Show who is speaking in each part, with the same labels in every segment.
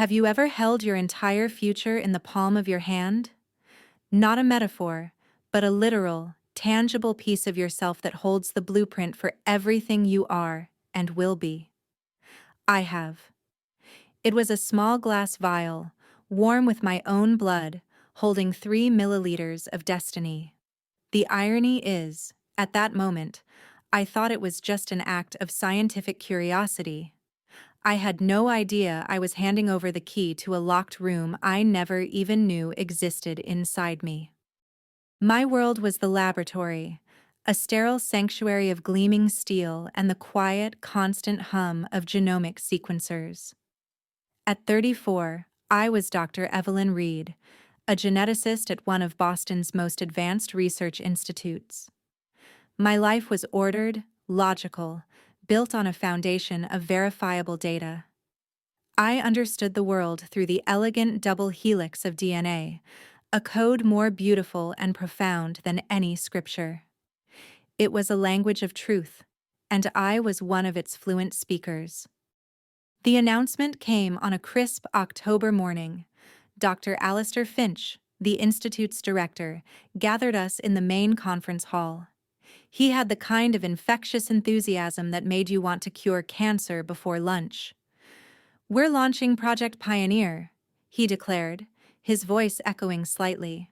Speaker 1: Have you ever held your entire future in the palm of your hand? Not a metaphor, but a literal, tangible piece of yourself that holds the blueprint for everything you are and will be. I have. It was a small glass vial, warm with my own blood, holding 3 milliliters of destiny. The irony is, at that moment, I thought it was just an act of scientific curiosity. I had no idea I was handing over the key to a locked room I never even knew existed inside me. My world was the laboratory, a sterile sanctuary of gleaming steel and the quiet, constant hum of genomic sequencers. At 34, I was Dr. Evelyn Reed, a geneticist at one of Boston's most advanced research institutes. My life was ordered, logical, built on a foundation of verifiable data. I understood the world through the elegant double helix of DNA, a code more beautiful and profound than any scripture. It was a language of truth, and I was one of its fluent speakers. The announcement came on a crisp October morning. Dr. Alistair Finch, the Institute's director, gathered us in the main conference hall. He had the kind of infectious enthusiasm that made you want to cure cancer before lunch. "We're launching Project Pioneer," he declared, his voice echoing slightly.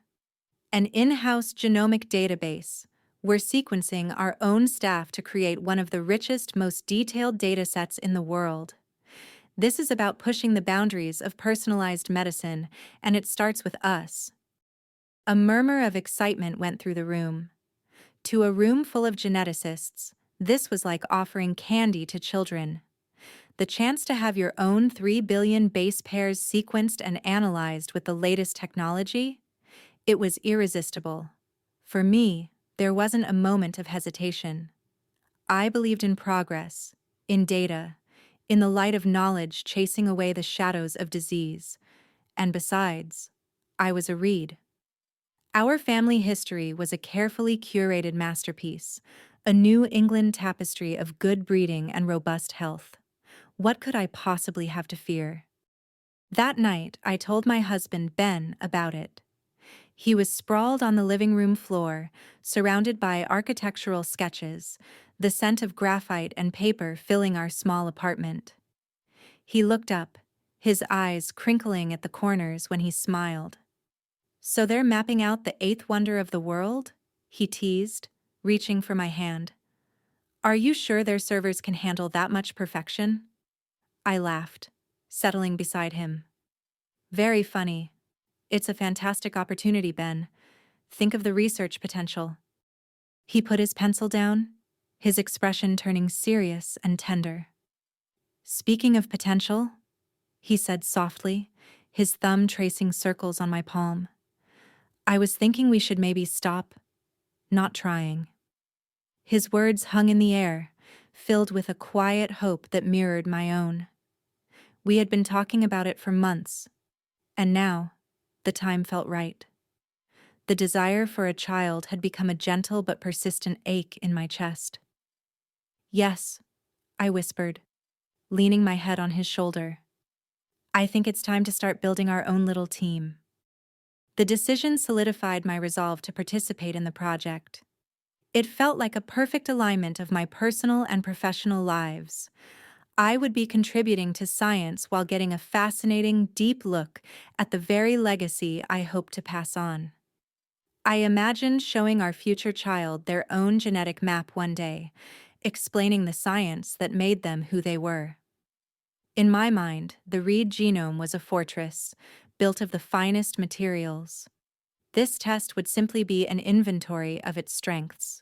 Speaker 1: "An in-house genomic database. We're sequencing our own staff to create one of the richest, most detailed datasets in the world. This is about pushing the boundaries of personalized medicine, and it starts with us." A murmur of excitement went through the room. To a room full of geneticists, this was like offering candy to children. The chance to have your own 3 billion base pairs sequenced and analyzed with the latest technology? It was irresistible. For me, there wasn't a moment of hesitation. I believed in progress, in data, in the light of knowledge chasing away the shadows of disease. And besides, I was a Reed. Our family history was a carefully curated masterpiece, a New England tapestry of good breeding and robust health. What could I possibly have to fear? That night, I told my husband, Ben, about it. He was sprawled on the living room floor, surrounded by architectural sketches, the scent of graphite and paper filling our small apartment. He looked up, his eyes crinkling at the corners when he smiled. "So they're mapping out the eighth wonder of the world?" he teased, reaching for my hand. "Are you sure their servers can handle that much perfection?" I laughed, settling beside him. "Very funny. It's a fantastic opportunity, Ben. Think of the research potential." He put his pencil down, his expression turning serious and tender. "Speaking of potential," he said softly, his thumb tracing circles on my palm, "I was thinking we should maybe stop not trying." His words hung in the air, filled with a quiet hope that mirrored my own. We had been talking about it for months, and now, the time felt right. The desire for a child had become a gentle but persistent ache in my chest. "Yes," I whispered, leaning my head on his shoulder. "I think it's time to start building our own little team." The decision solidified my resolve to participate in the project. It felt like a perfect alignment of my personal and professional lives. I would be contributing to science while getting a fascinating, deep look at the very legacy I hope to pass on. I imagined showing our future child their own genetic map one day, explaining the science that made them who they were. In my mind, the Reed genome was a fortress, built of the finest materials. This test would simply be an inventory of its strengths.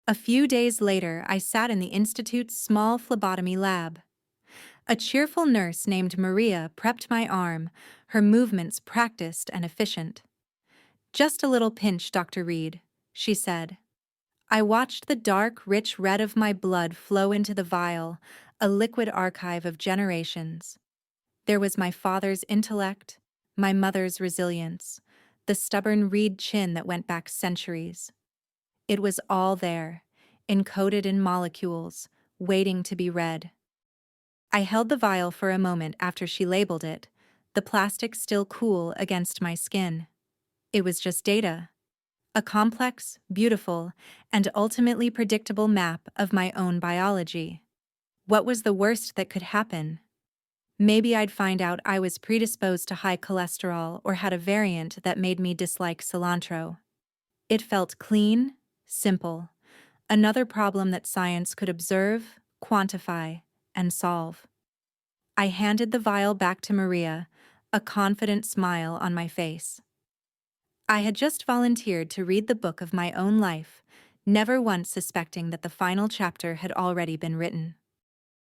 Speaker 1: A few days later, I sat in the Institute's small phlebotomy lab. A cheerful nurse named Maria prepped my arm, her movements practiced and efficient. "Just a little pinch, Dr. Reed," she said. I watched the dark, rich red of my blood flow into the vial, a liquid archive of generations. There was my father's intellect, my mother's resilience, the stubborn Reed chin that went back centuries. It was all there, encoded in molecules, waiting to be read. I held the vial for a moment after she labeled it, the plastic still cool against my skin. It was just data. A complex, beautiful, and ultimately predictable map of my own biology. What was the worst that could happen? Maybe I'd find out I was predisposed to high cholesterol or had a variant that made me dislike cilantro. It felt clean, simple. Another problem that science could observe, quantify, and solve. I handed the vial back to Maria, a confident smile on my face. I had just volunteered to read the book of my own life, never once suspecting that the final chapter had already been written.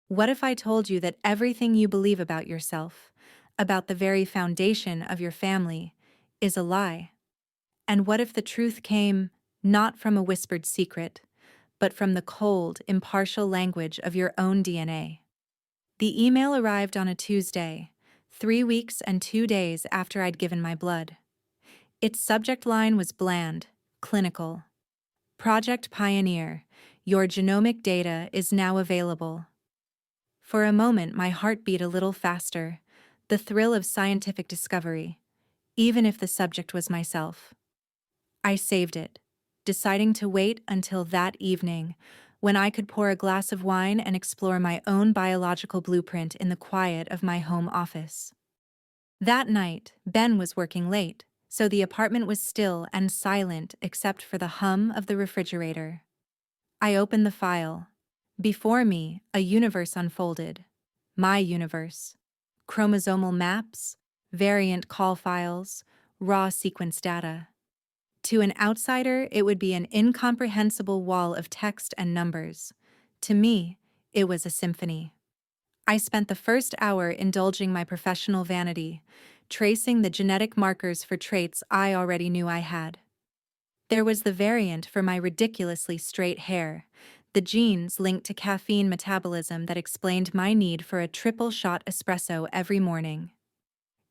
Speaker 1: What if I told you that everything you believe about yourself, about the very foundation of your family, is a lie? And what if the truth came, not from a whispered secret, but from the cold, impartial language of your own DNA? The email arrived on a Tuesday, 3 weeks and 2 days after I'd given my blood. Its subject line was bland, clinical. Project Pioneer, your genomic data is now available. For a moment, my heart beat a little faster, the thrill of scientific discovery, even if the subject was myself. I saved it, deciding to wait until that evening, when I could pour a glass of wine and explore my own biological blueprint in the quiet of my home office. That night, Ben was working late, so the apartment was still and silent except for the hum of the refrigerator. I opened the file. Before me, a universe unfolded. My universe. Chromosomal maps, variant call files, raw sequence data. To an outsider, it would be an incomprehensible wall of text and numbers. To me, it was a symphony. I spent the first hour indulging my professional vanity, tracing the genetic markers for traits I already knew I had. There was the variant for my ridiculously straight hair, the genes linked to caffeine metabolism that explained my need for a triple-shot espresso every morning.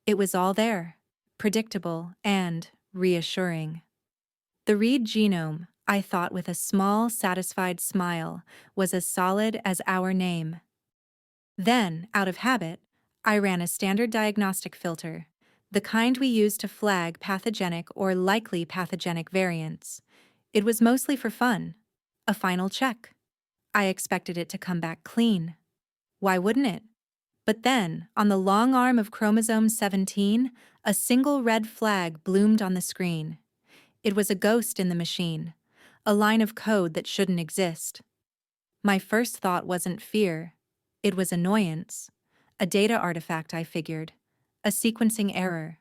Speaker 1: It was all there, predictable and reassuring. The read genome, I thought with a small, satisfied smile, was as solid as our name. Then, out of habit, I ran a standard diagnostic filter, the kind we use to flag pathogenic or likely pathogenic variants. It was mostly for fun, a final check. I expected it to come back clean. Why wouldn't it? But then, on the long arm of chromosome 17, a single red flag bloomed on the screen. It was a ghost in the machine, a line of code that shouldn't exist. My first thought wasn't fear. It was annoyance. A data artifact, I figured. A sequencing error.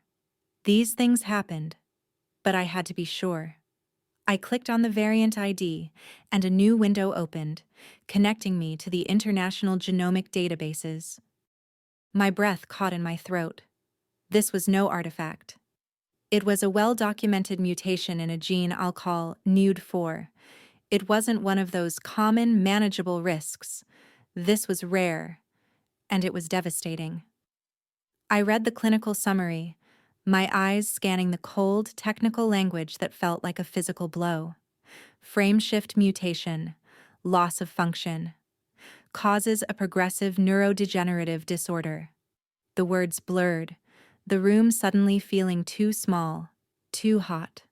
Speaker 1: These things happened, but I had to be sure. I clicked on the variant ID, and a new window opened, connecting me to the international genomic databases. My breath caught in my throat. This was no artifact. It was a well-documented mutation in a gene I'll call NUD4. It wasn't one of those common, manageable risks. This was rare, and it was devastating. I read the clinical summary, my eyes scanning the cold, technical language that felt like a physical blow. Frameshift mutation, loss of function, causes a progressive neurodegenerative disorder. The words blurred, the room suddenly feeling too small, too hot.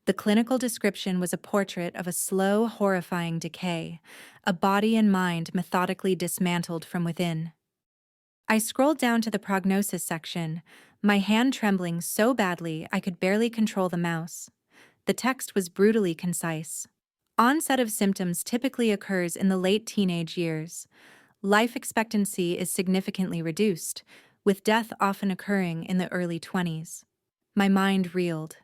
Speaker 1: The clinical description was a portrait of a slow, horrifying decay, a body and mind methodically dismantled from within. I scrolled down to the prognosis section, my hand trembling so badly I could barely control the mouse. The text was brutally concise. Onset of symptoms typically occurs in the late teenage years. Life expectancy is significantly reduced, with death often occurring in the early 20s. My mind reeled.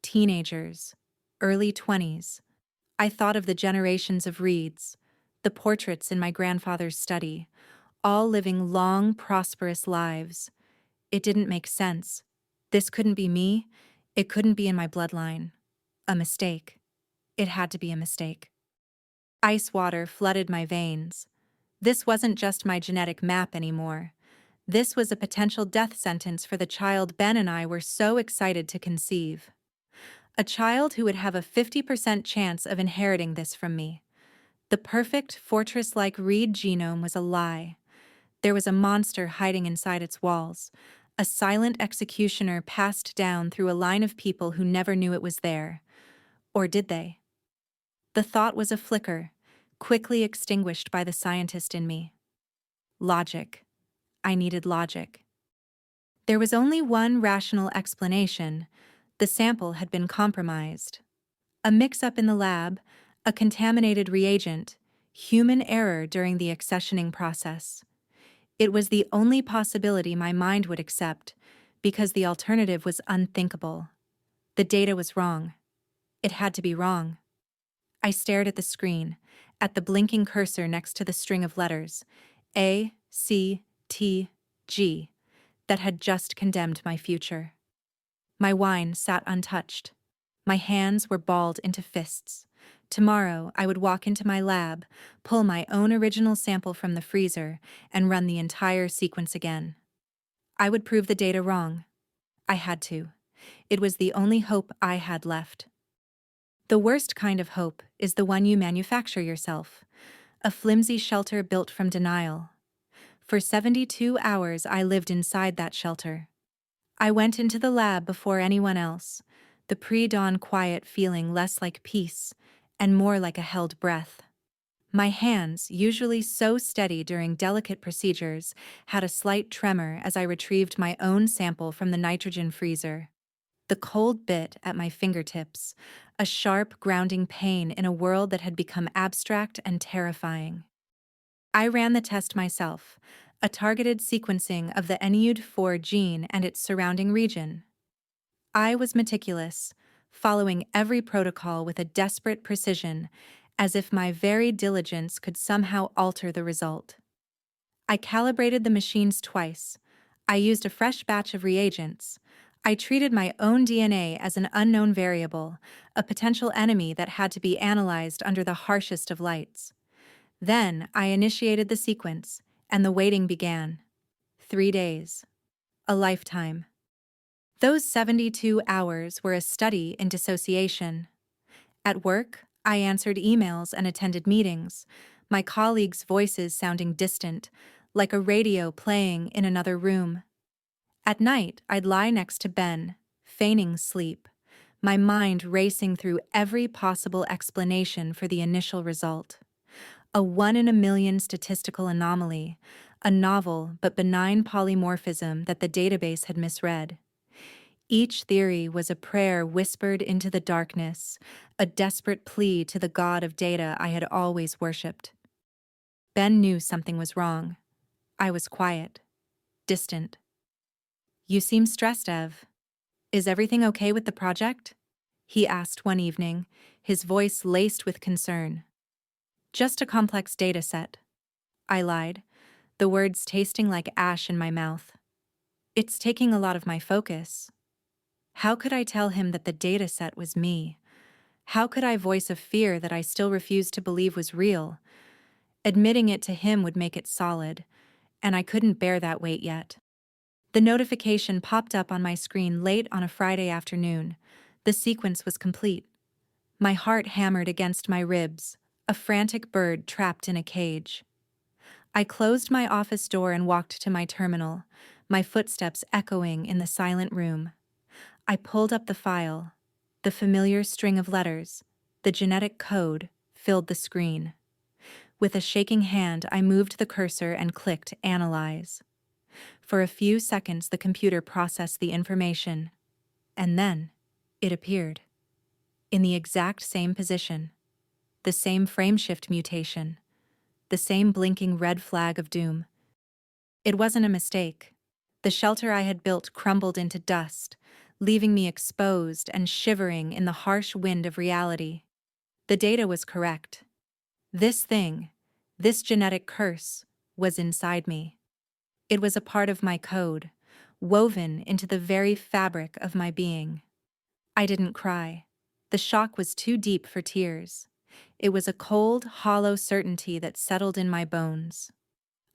Speaker 1: Teenagers. Early 20s. I thought of the generations of Reeds, the portraits in my grandfather's study, all living long, prosperous lives. It didn't make sense. This couldn't be me. It couldn't be in my bloodline. A mistake. It had to be a mistake. Ice water flooded my veins. This wasn't just my genetic map anymore. This was a potential death sentence for the child Ben and I were so excited to conceive. A child who would have a 50% chance of inheriting this from me. The perfect fortress-like read genome was a lie. There was a monster hiding inside its walls, A silent executioner passed down through a line of people who never knew it was there. Or did they? The thought was a flicker, quickly extinguished by the scientist in me. Logic. I needed logic. There was only one rational explanation. The sample had been compromised. A mix-up in the lab, a contaminated reagent, human error during the accessioning process. It was the only possibility my mind would accept, because the alternative was unthinkable. The data was wrong. It had to be wrong. I stared at the screen, at the blinking cursor next to the string of letters, A, C, T, G, that had just condemned my future. My wine sat untouched. My hands were balled into fists. Tomorrow, I would walk into my lab, pull my own original sample from the freezer, and run the entire sequence again. I would prove the data wrong. I had to. It was the only hope I had left. The worst kind of hope is the one you manufacture yourself, a flimsy shelter built from denial. For 72 hours, I lived inside that shelter. I went into the lab before anyone else, the pre-dawn quiet feeling less like peace and more like a held breath. My hands, usually so steady during delicate procedures, had a slight tremor as I retrieved my own sample from the nitrogen freezer. The cold bit at my fingertips, a sharp, grounding pain in a world that had become abstract and terrifying. I ran the test myself, a targeted sequencing of the NEUD4 gene and its surrounding region. I was meticulous, following every protocol with a desperate precision, as if my very diligence could somehow alter the result. I calibrated the machines twice. I used a fresh batch of reagents. I treated my own DNA as an unknown variable, a potential enemy that had to be analyzed under the harshest of lights. Then I initiated the sequence, and the waiting began. 3 days. A lifetime. Those 72 hours were a study in dissociation. At work, I answered emails and attended meetings, my colleagues' voices sounding distant, like a radio playing in another room. At night, I'd lie next to Ben, feigning sleep, my mind racing through every possible explanation for the initial result. A 1 in a million statistical anomaly, a novel but benign polymorphism that the database had misread. Each theory was a prayer whispered into the darkness, a desperate plea to the god of data I had always worshipped. Ben knew something was wrong. I was quiet, distant. "You seem stressed, Ev. Is everything okay with the project?" he asked one evening, his voice laced with concern. "Just a complex data set," I lied, the words tasting like ash in my mouth. "It's taking a lot of my focus." How could I tell him that the data set was me? How could I voice a fear that I still refused to believe was real? Admitting it to him would make it solid, and I couldn't bear that weight yet. The notification popped up on my screen late on a Friday afternoon. The sequence was complete. My heart hammered against my ribs, a frantic bird trapped in a cage. I closed my office door and walked to my terminal, my footsteps echoing in the silent room. I pulled up the file. The familiar string of letters, the genetic code, filled the screen. With a shaking hand, I moved the cursor and clicked Analyze. For a few seconds, the computer processed the information. And then, it appeared. In the exact same position. The same frameshift mutation. The same blinking red flag of doom. It wasn't a mistake. The shelter I had built crumbled into dust, leaving me exposed and shivering in the harsh wind of reality. The data was correct. This thing, this genetic curse, was inside me. It was a part of my code, woven into the very fabric of my being. I didn't cry. The shock was too deep for tears. It was a cold, hollow certainty that settled in my bones.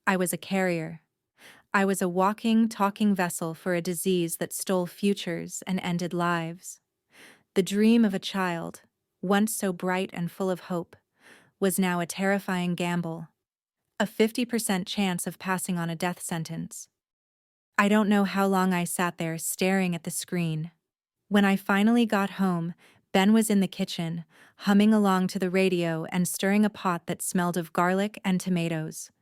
Speaker 1: I was a carrier. I was a walking, talking vessel for a disease that stole futures and ended lives. The dream of a child, once so bright and full of hope, was now a terrifying gamble, a 50% chance of passing on a death sentence. I don't know how long I sat there staring at the screen. When I finally got home, Ben was in the kitchen, humming along to the radio and stirring a pot that smelled of garlic and tomatoes.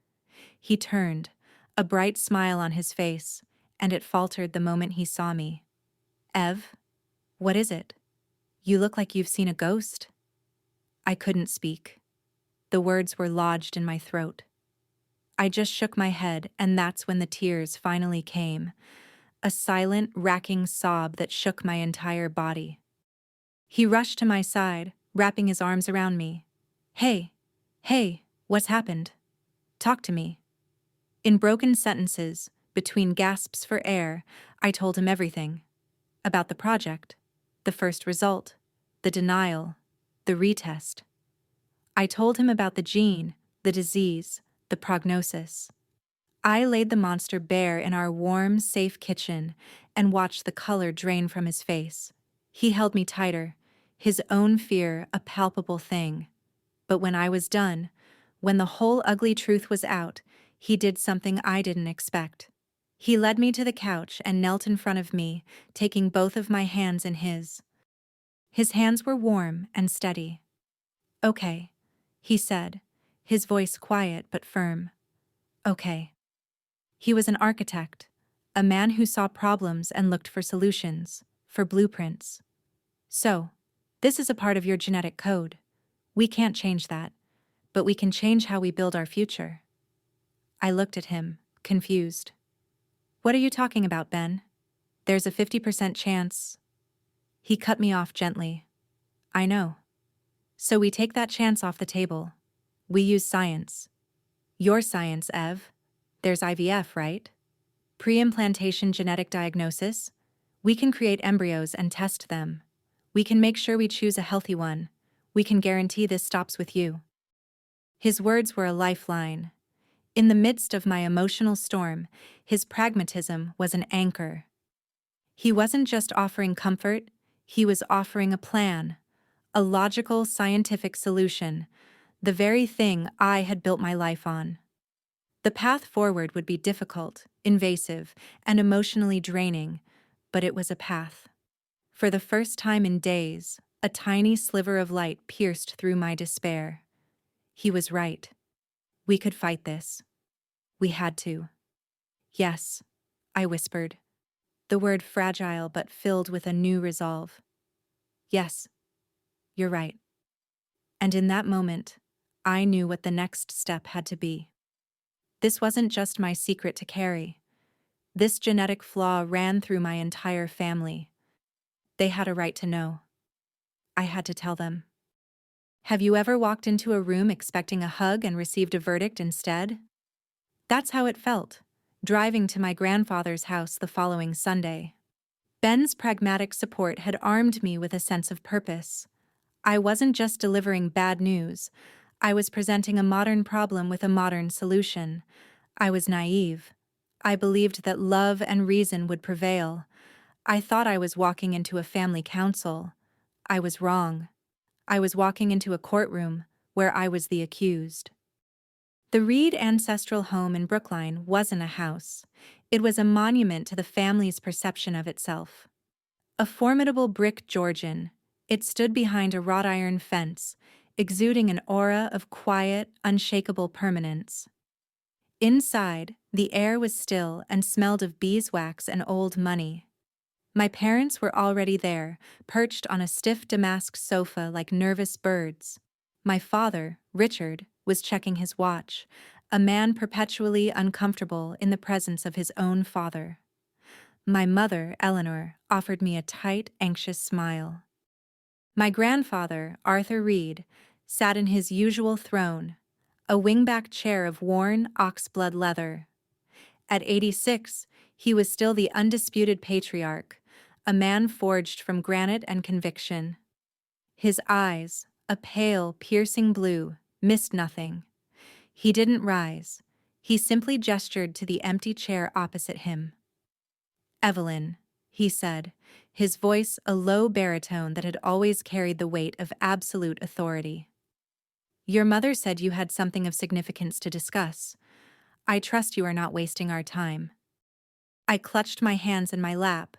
Speaker 1: He turned, a bright smile on his face, and it faltered the moment he saw me. "Ev, what is it? You look like you've seen a ghost." I couldn't speak. The words were lodged in my throat. I just shook my head, and that's when the tears finally came, a silent, racking sob that shook my entire body. He rushed to my side, wrapping his arms around me. Hey, what's happened? Talk to me." In broken sentences, between gasps for air, I told him everything. About the project, the first result, the denial, the retest. I told him about the gene, the disease, the prognosis. I laid the monster bare in our warm, safe kitchen and watched the color drain from his face. He held me tighter, his own fear a palpable thing. But when I was done, when the whole ugly truth was out, he did something I didn't expect. He led me to the couch and knelt in front of me, taking both of my hands in his. His hands were warm and steady. "Okay," he said, his voice quiet but firm. "Okay." He was an architect, a man who saw problems and looked for solutions, for blueprints. "So, this is a part of your genetic code. We can't change that, but we can change how we build our future." I looked at him, confused. "What are you talking about, Ben? There's a 50% chance." He cut me off gently. "I know. So we take that chance off the table. We use science. Your science, Ev. There's IVF, right? Pre-implantation genetic diagnosis. We can create embryos and test them. We can make sure we choose a healthy one. We can guarantee this stops with you." His words were a lifeline. In the midst of my emotional storm, his pragmatism was an anchor. He wasn't just offering comfort, he was offering a plan, a logical, scientific solution, the very thing I had built my life on. The path forward would be difficult, invasive, and emotionally draining, but it was a path. For the first time in days, a tiny sliver of light pierced through my despair. He was right. We could fight this. We had to. "Yes," I whispered, the word fragile but filled with a new resolve. "Yes, you're right." And in that moment, I knew what the next step had to be. This wasn't just my secret to carry. This genetic flaw ran through my entire family. They had a right to know. I had to tell them. Have you ever walked into a room expecting a hug and received a verdict instead? That's how it felt, driving to my grandfather's house the following Sunday. Ben's pragmatic support had armed me with a sense of purpose. I wasn't just delivering bad news. I was presenting a modern problem with a modern solution. I was naive. I believed that love and reason would prevail. I thought I was walking into a family council. I was wrong. I was walking into a courtroom where I was the accused. The Reed ancestral home in Brookline wasn't a house. It was a monument to the family's perception of itself. A formidable brick Georgian, it stood behind a wrought iron fence, exuding an aura of quiet, unshakable permanence. Inside, the air was still and smelled of beeswax and old money. My parents were already there, perched on a stiff damask sofa like nervous birds. My father, Richard, was checking his watch, a man perpetually uncomfortable in the presence of his own father. My mother, Eleanor, offered me a tight, anxious smile. My grandfather, Arthur Reed, sat in his usual throne, a wingback chair of worn oxblood leather. At 86, he was still the undisputed patriarch, a man forged from granite and conviction. His eyes, a pale, piercing blue, missed nothing. He didn't rise. He simply gestured to the empty chair opposite him. "Evelyn," he said, his voice a low baritone that had always carried the weight of absolute authority. "Your mother said you had something of significance to discuss. I trust you are not wasting our time." I clutched my hands in my lap,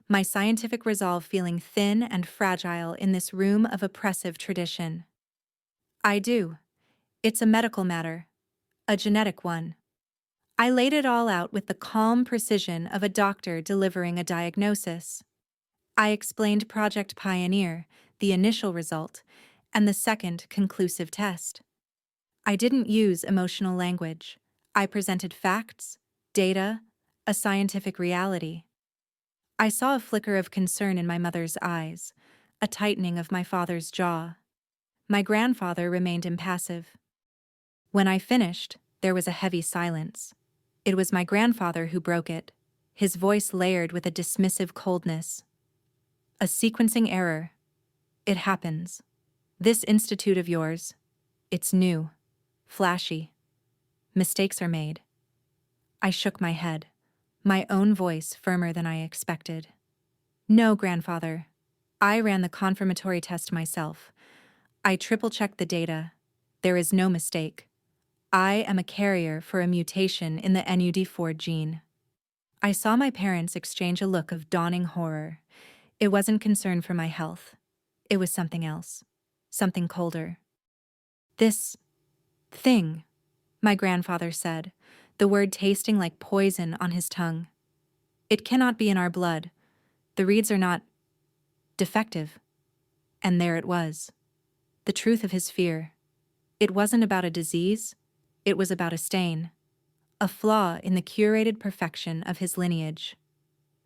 Speaker 1: my scientific resolve feeling thin and fragile in this room of oppressive tradition. I do. It's a medical matter, a genetic one. I laid it all out with the calm precision of a doctor delivering a diagnosis. I explained Project Pioneer, the initial result, and the second conclusive test. I didn't use emotional language. I presented facts, data, a scientific reality. I saw a flicker of concern in my mother's eyes, a tightening of my father's jaw. My grandfather remained impassive. When I finished, there was a heavy silence. It was my grandfather who broke it, his voice layered with a dismissive coldness. A sequencing error. It happens. This institute of yours, it's new, flashy. Mistakes are made. I shook my head, my own voice firmer than I expected. No, grandfather. I ran the confirmatory test myself. I triple-checked the data. There is no mistake. I am a carrier for a mutation in the NUD4 gene. I saw my parents exchange a look of dawning horror. It wasn't concern for my health. It was something else. Something colder. This thing, my grandfather said, the word tasting like poison on his tongue. It cannot be in our blood. The reads are not defective. And there it was. The truth of his fear. It wasn't about a disease. It was about a stain. A flaw in the curated perfection of his lineage.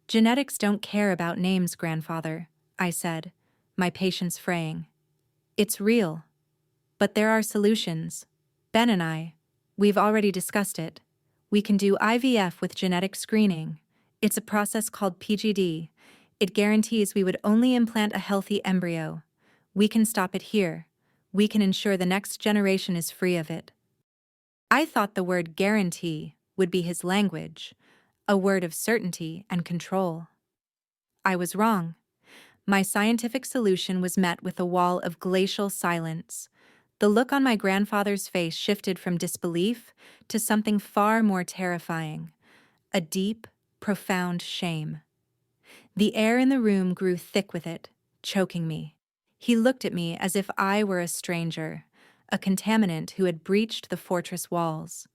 Speaker 1: Genetics don't care about names, grandfather, I said, my patience fraying. It's real. But there are solutions. Ben and we've already discussed it. We can do IVF with genetic screening. It's a process called PGD. It guarantees we would only implant a healthy embryo. We can stop it here. We can ensure the next generation is free of it. I thought the word guarantee would be his language, a word of certainty and control. I was wrong. My scientific solution was met with a wall of glacial silence. The look on my grandfather's face shifted from disbelief to something far more terrifying, a deep, profound shame. The air in the room grew thick with it, choking me. He looked at me as if I were a stranger, a contaminant who had breached the fortress walls.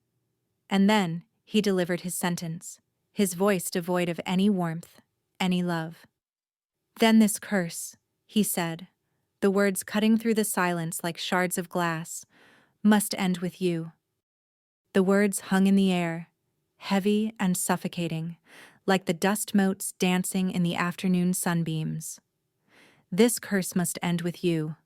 Speaker 1: And then he delivered his sentence, his voice devoid of any warmth, any love. Then this curse, he said, the words cutting through the silence like shards of glass, must end with you. The words hung in the air, heavy and suffocating, like the dust motes dancing in the afternoon sunbeams. This curse must end with you.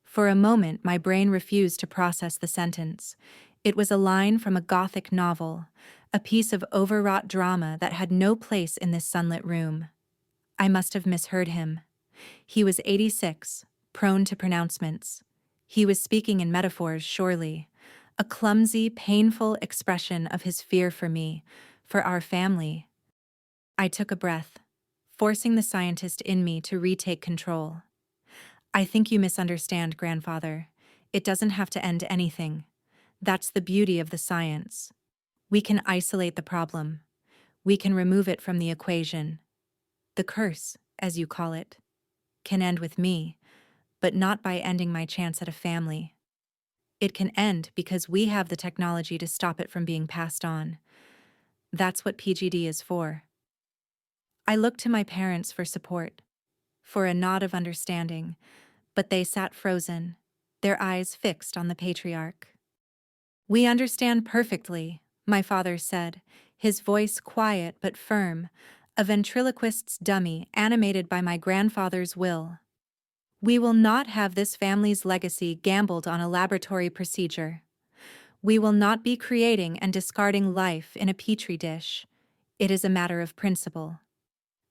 Speaker 1: For a moment, my brain refused to process the sentence. It was a line from a Gothic novel, a piece of overwrought drama that had no place in this sunlit room. I must have misheard him. He was 86, prone to pronouncements. He was speaking in metaphors, surely, a clumsy, painful expression of his fear for me, for our family. I took a breath, forcing the scientist in me to retake control. I think you misunderstand, grandfather. It doesn't have to end anything. That's the beauty of the science. We can isolate the problem. We can remove it from the equation. The curse, as you call it, can end with me, but not by ending my chance at a family. It can end because we have the technology to stop it from being passed on. That's what PGD is for. I looked to my parents for support, for a nod of understanding, but they sat frozen, their eyes fixed on the patriarch. We understand perfectly, my father said, his voice quiet but firm, a ventriloquist's dummy animated by my grandfather's will. We will not have this family's legacy gambled on a laboratory procedure. We will not be creating and discarding life in a petri dish. It is a matter of principle.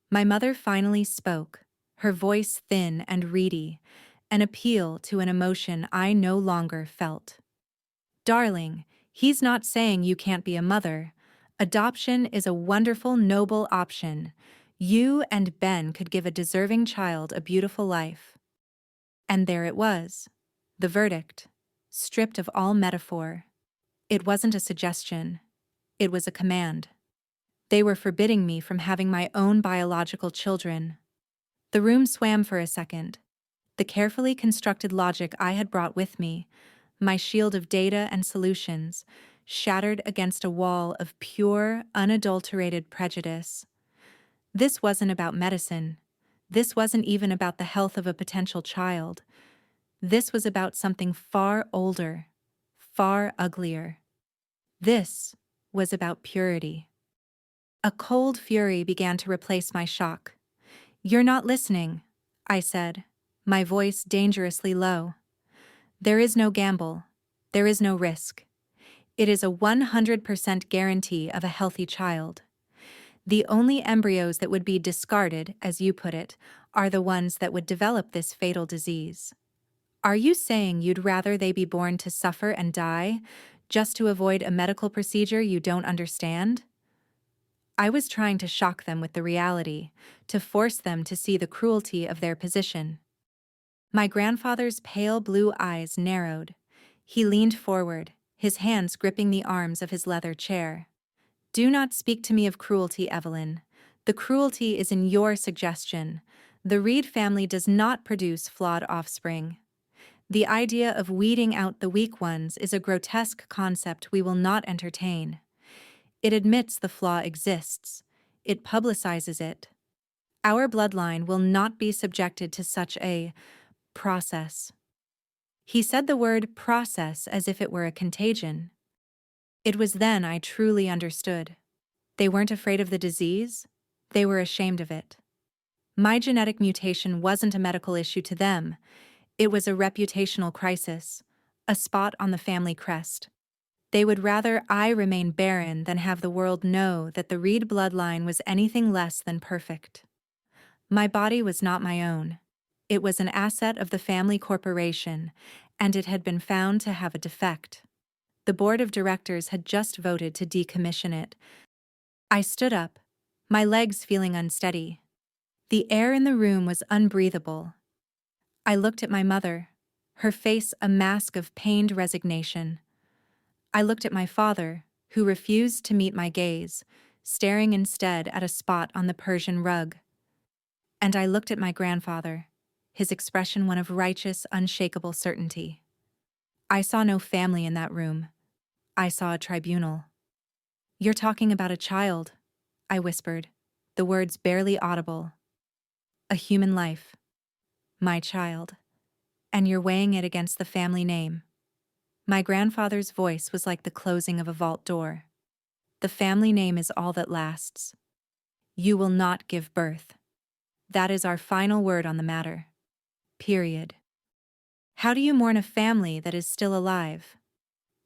Speaker 1: My mother finally spoke, her voice thin and reedy, an appeal to an emotion I no longer felt. Darling, he's not saying you can't be a mother. Adoption is a wonderful, noble option. You and Ben could give a deserving child a beautiful life. And there it was, the verdict, stripped of all metaphor. It wasn't a suggestion. It was a command. They were forbidding me from having my own biological children. The room swam for a second. The carefully constructed logic I had brought with me, my shield of data and solutions, shattered against a wall of pure, unadulterated prejudice. This wasn't about medicine. This wasn't even about the health of a potential child. This was about something far older, far uglier. This was about purity. A cold fury began to replace my shock. "You're not listening," I said, my voice dangerously low. "There is no gamble. There is no risk. It is a 100% guarantee of a healthy child. The only embryos that would be discarded, as you put it, are the ones that would develop this fatal disease. Are you saying you'd rather they be born to suffer and die, just to avoid a medical procedure you don't understand?" I was trying to shock them with the reality, to force them to see the cruelty of their position. My grandfather's pale blue eyes narrowed. He leaned forward, his hands gripping the arms of his leather chair. "Do not speak to me of cruelty, Evelyn. The cruelty is in your suggestion. The Reed family does not produce flawed offspring. The idea of weeding out the weak ones is a grotesque concept we will not entertain. It admits the flaw exists. It publicizes it. Our bloodline will not be subjected to such a process." He said the word process as if it were a contagion. It was then I truly understood. They weren't afraid of the disease, they were ashamed of it. My genetic mutation wasn't a medical issue to them, it was a reputational crisis, a spot on the family crest. They would rather I remain barren than have the world know that the Reed bloodline was anything less than perfect. My body was not my own. It was an asset of the family corporation, and it had been found to have a defect. The board of directors had just voted to decommission it. I stood up, my legs feeling unsteady. The air in the room was unbreathable. I looked at my mother, her face a mask of pained resignation. I looked at my father, who refused to meet my gaze, staring instead at a spot on the Persian rug. And I looked at my grandfather, his expression one of righteous, unshakable certainty. I saw no family in that room. I saw a tribunal. "You're talking about a child," I whispered, the words barely audible. "A human life. My child. And you're weighing it against the family name." My grandfather's voice was like the closing of a vault door. "The family name is all that lasts. You will not give birth. That is our final word on the matter. Period." How do you mourn a family that is still alive?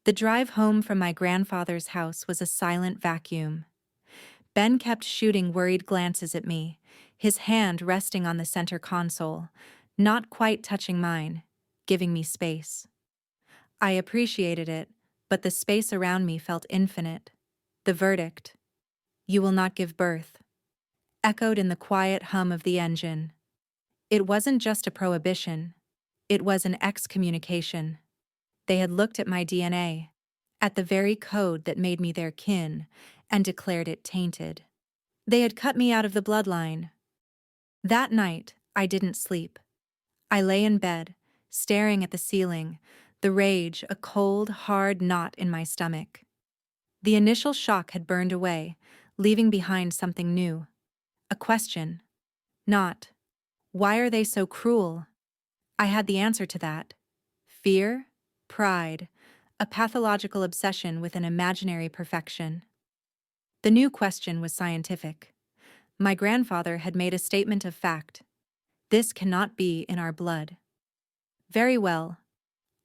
Speaker 1: The drive home from my grandfather's house was a silent vacuum. Ben kept shooting worried glances at me, his hand resting on the center console, not quite touching mine, giving me space. I appreciated it, but the space around me felt infinite. The verdict, "You will not give birth," echoed in the quiet hum of the engine. It wasn't just a prohibition. It was an excommunication. They had looked at my DNA, at the very code that made me their kin, and declared it tainted. They had cut me out of the bloodline. That night, I didn't sleep. I lay in bed, staring at the ceiling, the rage a cold, hard knot in my stomach. The initial shock had burned away, leaving behind something new. A question. Not, "Why are they so cruel?" I had the answer to that. Fear, pride, a pathological obsession with an imaginary perfection. The new question was scientific. My grandfather had made a statement of fact. This cannot be in our blood. Very well.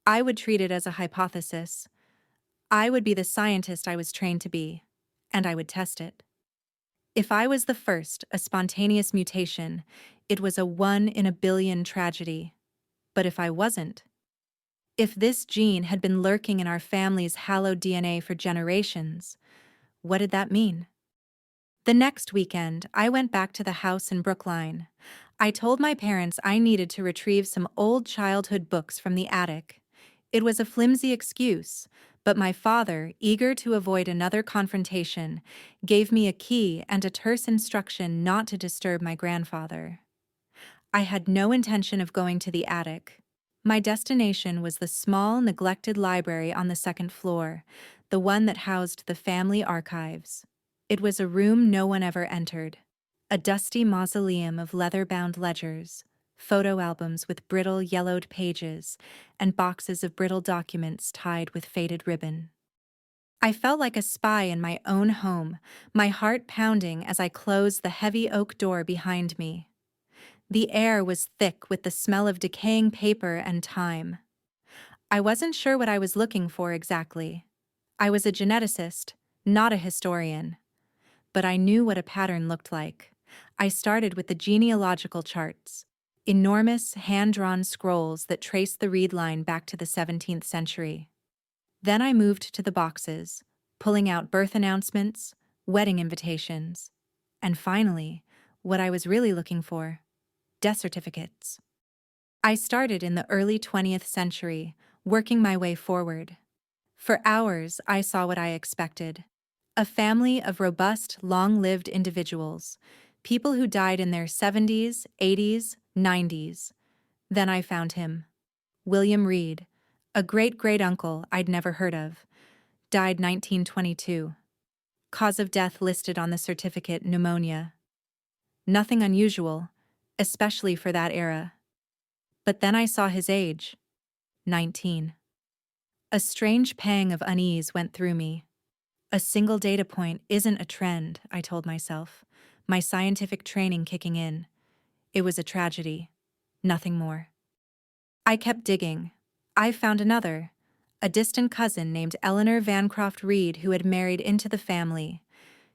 Speaker 1: I would treat it as a hypothesis. I would be the scientist I was trained to be, and I would test it. If I was the first, a spontaneous mutation, it was a 1 in a billion tragedy. But if I wasn't? If this gene had been lurking in our family's hallowed DNA for generations, what did that mean? The next weekend, I went back to the house in Brookline. I told my parents I needed to retrieve some old childhood books from the attic. It was a flimsy excuse, But my father, eager to avoid another confrontation, gave me a key and a terse instruction not to disturb my grandfather. I had no intention of going to the attic. My destination was the small, neglected library on the second floor, the one that housed the family archives. It was a room no one ever entered. A dusty mausoleum of leather-bound ledgers, photo albums with brittle, yellowed pages, and boxes of brittle documents tied with faded ribbon. I felt like a spy in my own home, my heart pounding as I closed the heavy oak door behind me. The air was thick with the smell of decaying paper and time. I wasn't sure what I was looking for exactly. I was a geneticist, not a historian. But I knew what a pattern looked like. I started with the genealogical charts, enormous hand-drawn scrolls that traced the reed line back to the 17th century. Then I moved to the boxes, pulling out birth announcements, wedding invitations, and finally, what I was really looking for, death certificates. I started in the early 20th century, working my way forward. For hours, I saw what I expected. A family of robust, long-lived individuals, people who died in their 70s, 80s, 90s. Then I found him. William Reed, a great-great-uncle I'd never heard of, died 1922. Cause of death listed on the certificate: pneumonia. Nothing unusual, especially for that era. But then I saw his age, 19. A strange pang of unease went through me. A single data point isn't a trend, I told myself, my scientific training kicking in. It was a tragedy, nothing more. I kept digging. I found another, a distant cousin named Eleanor Vancroft Reed who had married into the family.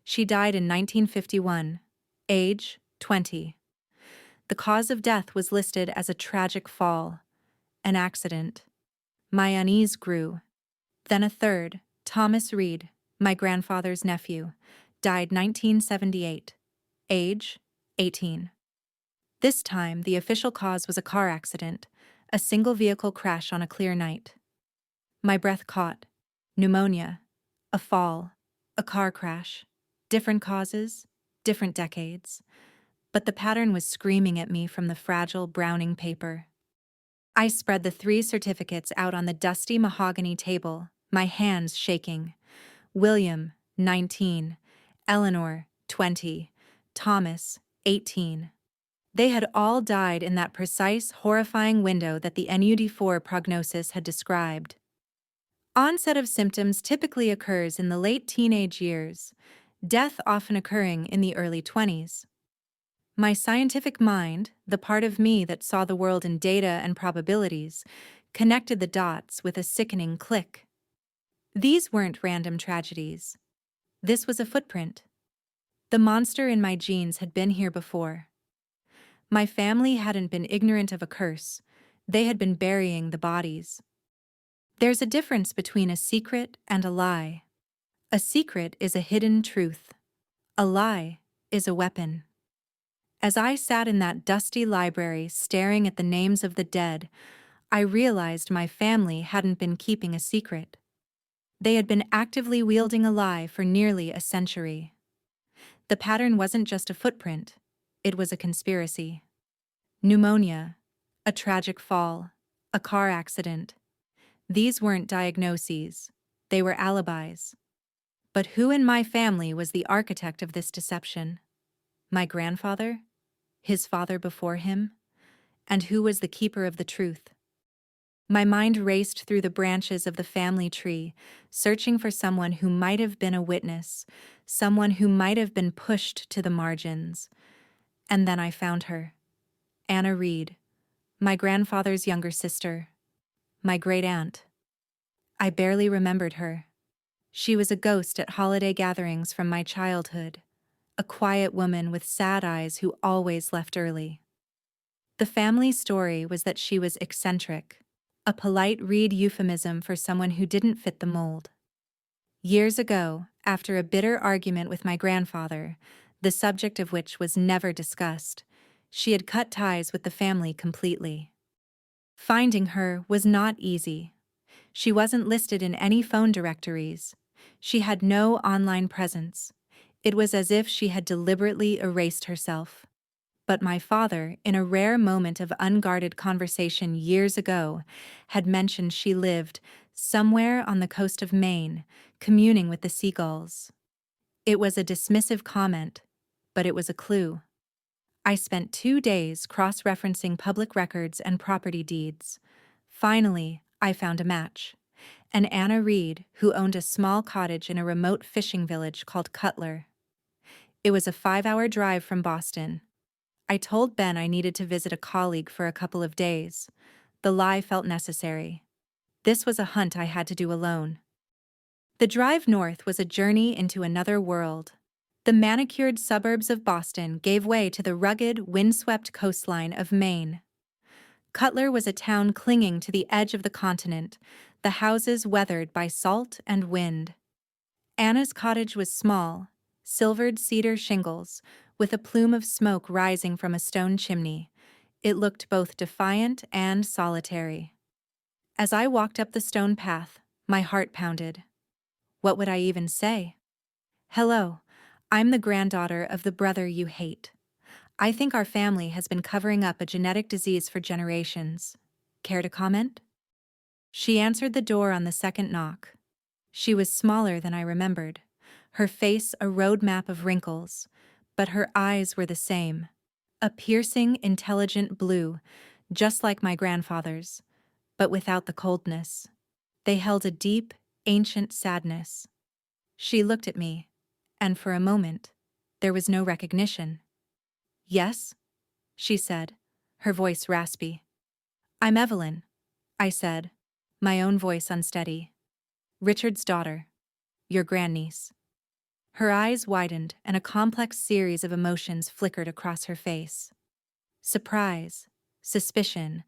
Speaker 1: She died in 1951, age 20. The cause of death was listed as a tragic fall, an accident. My unease grew. Then a third, Thomas Reed, my grandfather's nephew, died 1978, age 18. This time, the official cause was a car accident, a single-vehicle crash on a clear night. My breath caught. Pneumonia, a fall, a car crash. Different causes, different decades. But the pattern was screaming at me from the fragile, browning paper. I spread the 3 certificates out on the dusty mahogany table, my hands shaking. William, 19. Eleanor, 20. Thomas, 18. They had all died in that precise, horrifying window that the NUD4 prognosis had described. Onset of symptoms typically occurs in the late teenage years, death often occurring in the early 20s. My scientific mind, the part of me that saw the world in data and probabilities, connected the dots with a sickening click. These weren't random tragedies. This was a footprint. The monster in my genes had been here before. My family hadn't been ignorant of a curse. They had been burying the bodies. There's a difference between a secret and a lie. A secret is a hidden truth. A lie is a weapon. As I sat in that dusty library staring at the names of the dead, I realized my family hadn't been keeping a secret. They had been actively wielding a lie for nearly a century. The pattern wasn't just a footprint, it was a conspiracy. Pneumonia, a tragic fall, a car accident. These weren't diagnoses, they were alibis. But who in my family was the architect of this deception? My grandfather? His father before him? And who was the keeper of the truth? My mind raced through the branches of the family tree, searching for someone who might have been a witness, someone who might have been pushed to the margins. And then I found her. Anna Reed, my grandfather's younger sister, my great-aunt. I barely remembered her. She was a ghost at holiday gatherings from my childhood, a quiet woman with sad eyes who always left early. The family story was that she was eccentric, a polite Reed euphemism for someone who didn't fit the mold. Years ago, after a bitter argument with my grandfather, the subject of which was never discussed, she had cut ties with the family completely. Finding her was not easy. She wasn't listed in any phone directories. She had no online presence. It was as if she had deliberately erased herself. But my father, in a rare moment of unguarded conversation years ago, had mentioned she lived somewhere on the coast of Maine, communing with the seagulls. It was a dismissive comment, but it was a clue. I spent 2 days cross-referencing public records and property deeds. Finally, I found a match. An Anna Reed who owned a small cottage in a remote fishing village called Cutler. It was a 5-hour drive from Boston. I told Ben I needed to visit a colleague for a couple of days. The lie felt necessary. This was a hunt I had to do alone. The drive north was a journey into another world. The manicured suburbs of Boston gave way to the rugged, windswept coastline of Maine. Cutler was a town clinging to the edge of the continent, the houses weathered by salt and wind. Anna's cottage was small, silvered cedar shingles, with a plume of smoke rising from a stone chimney. It looked both defiant and solitary. As I walked up the stone path, my heart pounded. What would I even say? Hello, I'm the granddaughter of the brother you hate. I think our family has been covering up a genetic disease for generations. Care to comment? She answered the door on the second knock. She was smaller than I remembered, her face a roadmap of wrinkles, but her eyes were the same. A piercing, intelligent blue, just like my grandfather's, but without the coldness. They held a deep, ancient sadness. She looked at me, and for a moment, there was no recognition. Yes? She said, her voice raspy. I'm Evelyn, I said, my own voice unsteady. Richard's daughter, your grandniece. Her eyes widened and a complex series of emotions flickered across her face. Surprise, suspicion,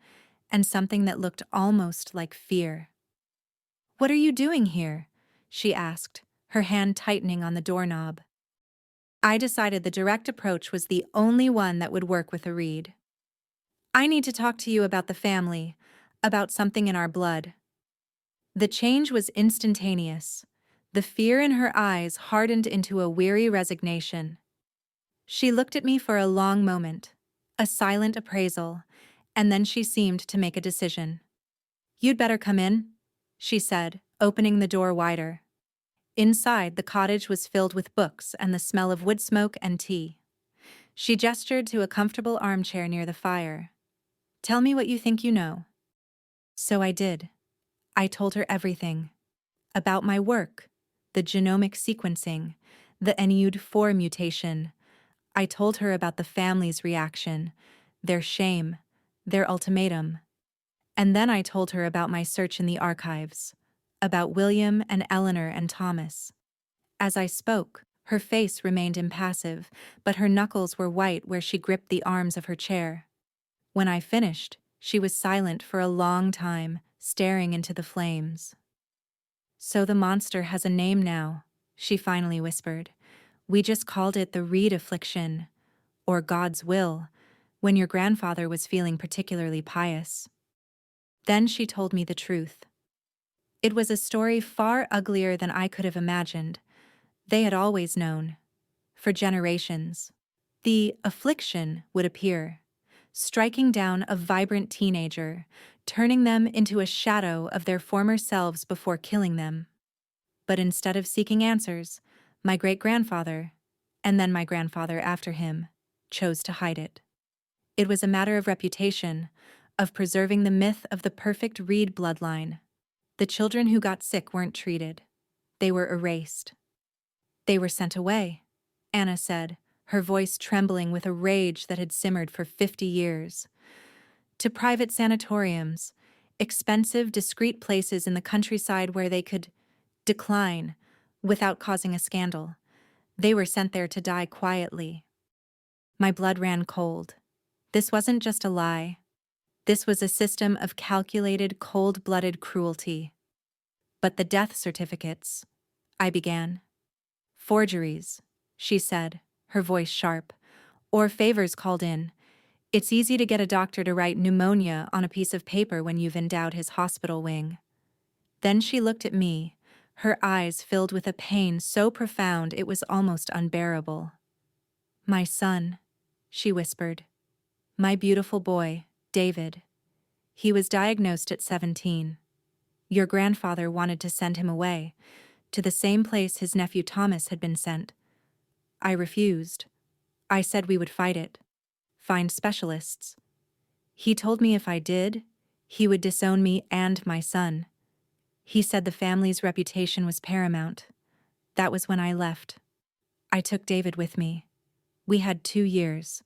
Speaker 1: and something that looked almost like fear. What are you doing here? She asked, her hand tightening on the doorknob. I decided the direct approach was the only one that would work with a Reed. I need to talk to you about the family, about something in our blood. The change was instantaneous. The fear in her eyes hardened into a weary resignation. She looked at me for a long moment, a silent appraisal, and then she seemed to make a decision. You'd better come in, she said, opening the door wider. Inside, the cottage was filled with books and the smell of wood smoke and tea. She gestured to a comfortable armchair near the fire. Tell me what you think you know. So I did. I told her everything. About my work, the genomic sequencing, the NUD4 mutation. I told her about the family's reaction, their shame, their ultimatum. And then I told her about my search in the archives, about William and Eleanor and Thomas. As I spoke, her face remained impassive, but her knuckles were white where she gripped the arms of her chair. When I finished, she was silent for a long time, staring into the flames. So the monster has a name now, she finally whispered. We just called it the Reed affliction, or God's will, when your grandfather was feeling particularly pious. Then she told me the truth. It was a story far uglier than I could have imagined. They had always known. For generations. The affliction would appear, striking down a vibrant teenager, turning them into a shadow of their former selves before killing them. But instead of seeking answers, my great-grandfather, and then my grandfather after him, chose to hide it. It was a matter of reputation, of preserving the myth of the perfect Reed bloodline. The children who got sick weren't treated. They were erased. They were sent away, Anna said, her voice trembling with a rage that had simmered for 50 years. To private sanatoriums, expensive, discreet places in the countryside where they could decline without causing a scandal. They were sent there to die quietly. My blood ran cold. This wasn't just a lie. This was a system of calculated, cold-blooded cruelty. But the death certificates, I began. Forgeries, she said, her voice sharp. Or favors called in. It's easy to get a doctor to write pneumonia on a piece of paper when you've endowed his hospital wing. Then she looked at me, her eyes filled with a pain so profound it was almost unbearable. "My son," she whispered. "My beautiful boy, David. He was diagnosed at 17. Your grandfather wanted to send him away, to the same place his nephew Thomas had been sent. I refused. I said we would fight it. Find specialists. He told me if I did, he would disown me and my son. He said the family's reputation was paramount. That was when I left. I took David with me. We had 2 years.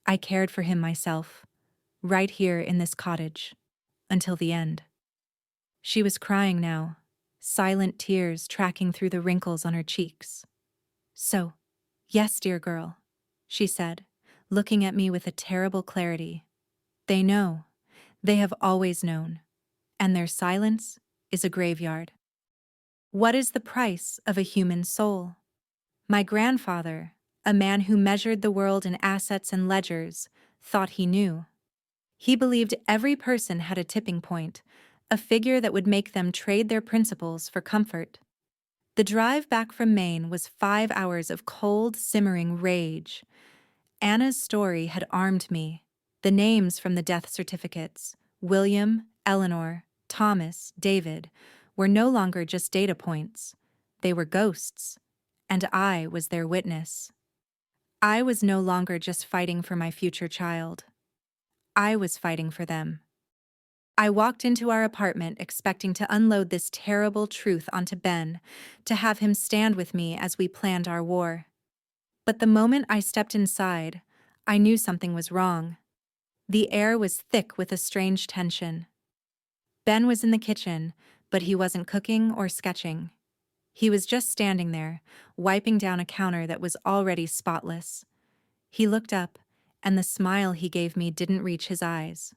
Speaker 1: I cared for him myself, right here in this cottage, until the end." She was crying now, silent tears tracking through the wrinkles on her cheeks. "So, yes, dear girl," she said, looking at me with a terrible clarity. "They know. They have always known. And their silence is a graveyard. What is the price of a human soul? My grandfather, a man who measured the world in assets and ledgers, thought he knew. He believed every person had a tipping point, a figure that would make them trade their principles for comfort. The drive back from Maine was 5 hours of cold, simmering rage. Anna's story had armed me. The names from the death certificates, William, Eleanor, Thomas, David, were no longer just data points. They were ghosts, and I was their witness. I was no longer just fighting for my future child. I was fighting for them. I walked into our apartment expecting to unload this terrible truth onto Ben, to have him stand with me as we planned our war. But the moment I stepped inside, I knew something was wrong. The air was thick with a strange tension. Ben was in the kitchen, but he wasn't cooking or sketching. He was just standing there, wiping down a counter that was already spotless. He looked up, and the smile he gave me didn't reach his eyes.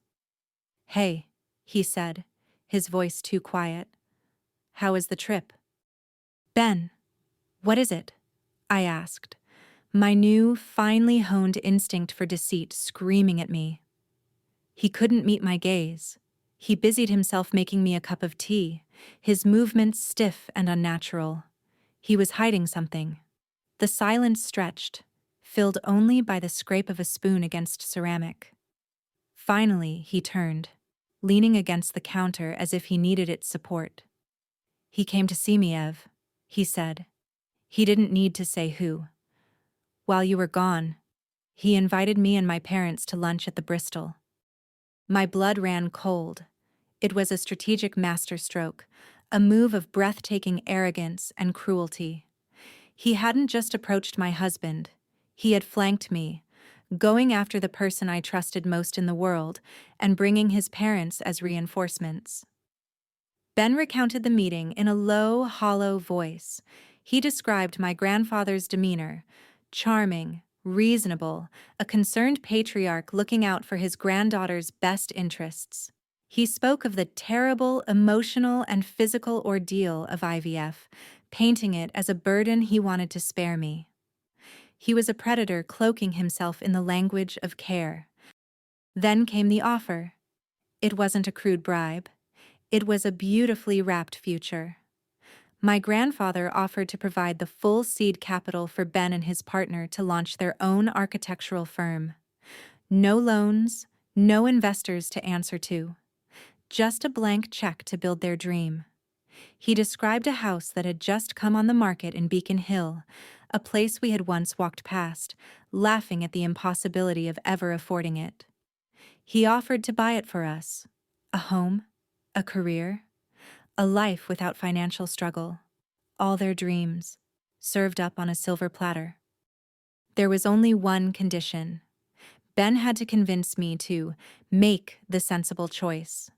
Speaker 1: "Hey," he said, his voice too quiet. "How was the trip?" "Ben, what is it?" I asked, my new, finely honed instinct for deceit screaming at me. He couldn't meet my gaze. He busied himself making me a cup of tea, his movements stiff and unnatural. He was hiding something. The silence stretched, filled only by the scrape of a spoon against ceramic. Finally, he turned, leaning against the counter as if he needed its support. "He came to see me, Ev," he said. He didn't need to say who. "While you were gone, he invited me and my parents to lunch at the Bristol." My blood ran cold. It was a strategic masterstroke, a move of breathtaking arrogance and cruelty. He hadn't just approached my husband. He had flanked me, going after the person I trusted most in the world and bringing his parents as reinforcements. Ben recounted the meeting in a low, hollow voice. He described my grandfather's demeanor: charming, reasonable, a concerned patriarch looking out for his granddaughter's best interests. He spoke of the terrible emotional and physical ordeal of IVF, painting it as a burden he wanted to spare me. He was a predator cloaking himself in the language of care. Then came the offer. It wasn't a crude bribe. It was a beautifully wrapped future. My grandfather offered to provide the full seed capital for Ben and his partner to launch their own architectural firm. No loans, no investors to answer to. Just a blank check to build their dream. He described a house that had just come on the market in Beacon Hill, a place we had once walked past, laughing at the impossibility of ever affording it. He offered to buy it for us. A home, a career, a life without financial struggle. All their dreams, served up on a silver platter. There was only one condition. Ben had to convince me to make the sensible choice,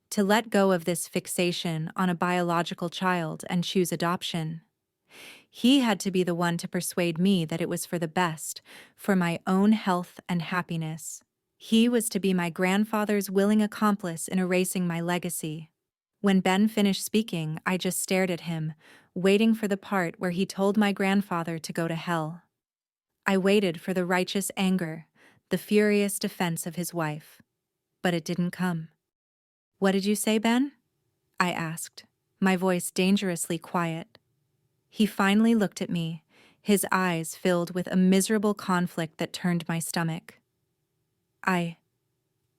Speaker 1: to let go of this fixation on a biological child and choose adoption. He had to be the one to persuade me that it was for the best, for my own health and happiness. He was to be my grandfather's willing accomplice in erasing my legacy. When Ben finished speaking, I just stared at him, waiting for the part where he told my grandfather to go to hell. I waited for the righteous anger, the furious defense of his wife. But it didn't come. "What did you say, Ben?" I asked, my voice dangerously quiet. He finally looked at me, his eyes filled with a miserable conflict that turned my stomach. I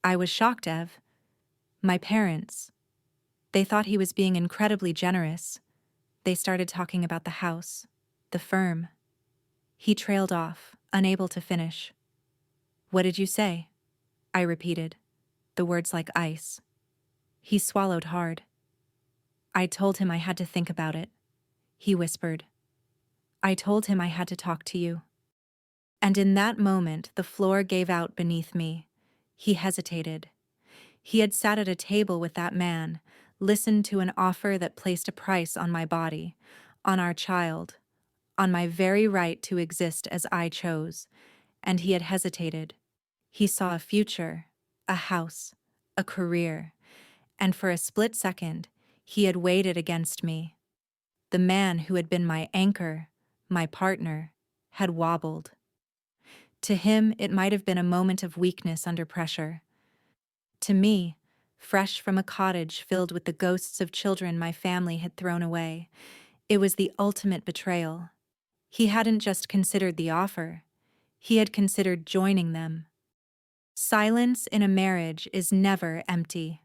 Speaker 1: was shocked, Ev. My parents. They thought he was being incredibly generous. They started talking about the house, the firm. He trailed off, unable to finish. "What did you say?" I repeated, the words like ice. He swallowed hard. "I told him I had to think about it," he whispered. "I told him I had to talk to you." And in that moment, the floor gave out beneath me. He hesitated. He had sat at a table with that man, listened to an offer that placed a price on my body, on our child, on my very right to exist as I chose, and he had hesitated. He saw a future, a house, a career, and for a split second, he had weighed it against me. The man who had been my anchor, my partner, had wobbled. To him, it might have been a moment of weakness under pressure. To me, fresh from a cottage filled with the ghosts of children my family had thrown away, it was the ultimate betrayal. He hadn't just considered the offer, he had considered joining them. Silence in a marriage is never empty.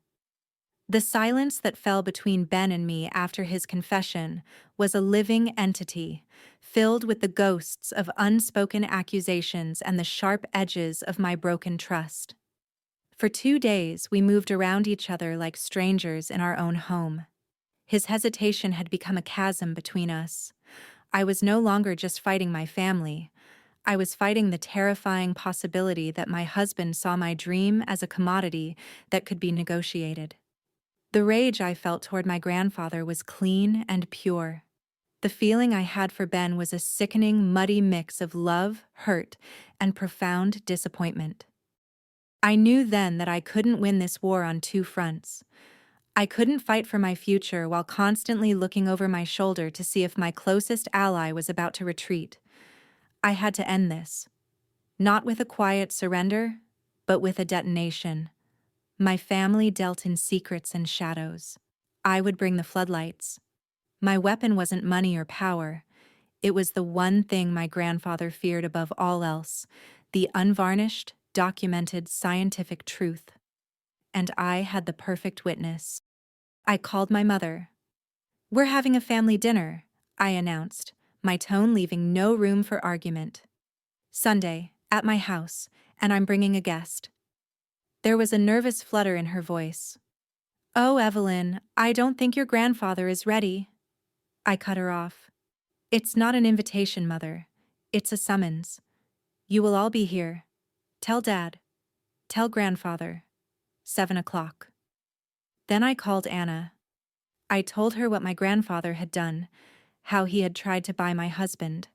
Speaker 1: The silence that fell between Ben and me after his confession was a living entity, filled with the ghosts of unspoken accusations and the sharp edges of my broken trust. For 2 days, we moved around each other like strangers in our own home. His hesitation had become a chasm between us. I was no longer just fighting my family. I was fighting the terrifying possibility that my husband saw my dream as a commodity that could be negotiated. The rage I felt toward my grandfather was clean and pure. The feeling I had for Ben was a sickening, muddy mix of love, hurt, and profound disappointment. I knew then that I couldn't win this war on 2 fronts. I couldn't fight for my future while constantly looking over my shoulder to see if my closest ally was about to retreat. I had to end this. Not with a quiet surrender, but with a detonation. My family dealt in secrets and shadows. I would bring the floodlights. My weapon wasn't money or power. It was the one thing my grandfather feared above all else, the unvarnished, documented scientific truth. And I had the perfect witness. I called my mother. "We're having a family dinner," I announced, my tone leaving no room for argument. "Sunday, at my house, and I'm bringing a guest." There was a nervous flutter in her voice. "Oh, Evelyn, I don't think your grandfather is ready." I cut her off. "It's not an invitation, Mother. It's a summons. You will all be here. Tell Dad. Tell Grandfather. 7 o'clock. Then I called Anna. I told her what my grandfather had done, how he had tried to buy my husband.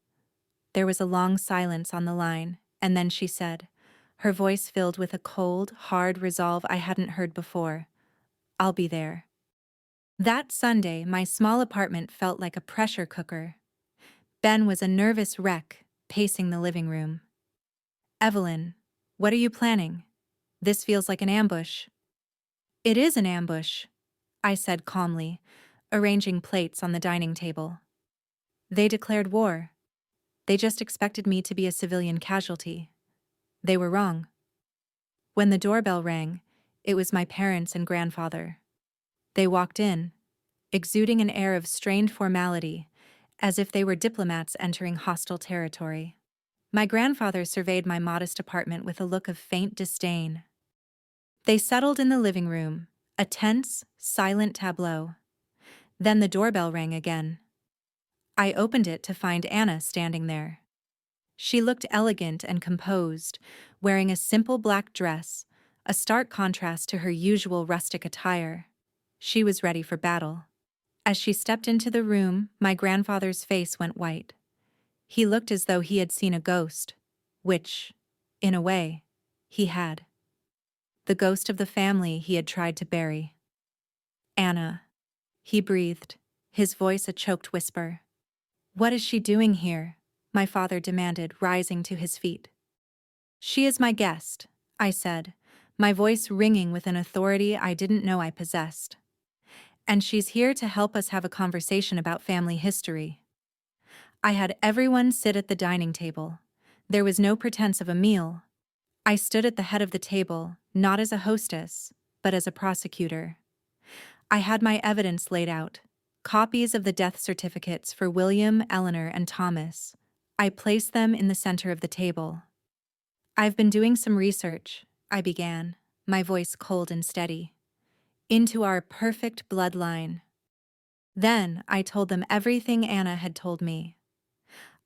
Speaker 1: There was a long silence on the line, and then she said, her voice filled with a cold, hard resolve I hadn't heard before, "I'll be there." That Sunday, my small apartment felt like a pressure cooker. Ben was a nervous wreck, pacing the living room. "Evelyn, what are you planning? This feels like an ambush." "It is an ambush," I said calmly, arranging plates on the dining table. "They declared war. They just expected me to be a civilian casualty. They were wrong." When the doorbell rang, it was my parents and grandfather. They walked in, exuding an air of strained formality, as if they were diplomats entering hostile territory. My grandfather surveyed my modest apartment with a look of faint disdain. They settled in the living room, a tense, silent tableau. Then the doorbell rang again. I opened it to find Anna standing there. She looked elegant and composed, wearing a simple black dress, a stark contrast to her usual rustic attire. She was ready for battle. As she stepped into the room, my grandfather's face went white. He looked as though he had seen a ghost, which, in a way, he had. The ghost of the family he had tried to bury. "Anna," he breathed, his voice a choked whisper. "What is she doing here?" my father demanded, rising to his feet. "She is my guest," I said, my voice ringing with an authority I didn't know I possessed. And she's here to help us have a conversation about family history. I had everyone sit at the dining table. There was no pretense of a meal. I stood at the head of the table, not as a hostess, but as a prosecutor. I had my evidence laid out. Copies of the death certificates for William, Eleanor, and Thomas. I placed them in the center of the table. I've been doing some research, I began, my voice cold and steady, into our perfect bloodline. Then I told them everything Anna had told me.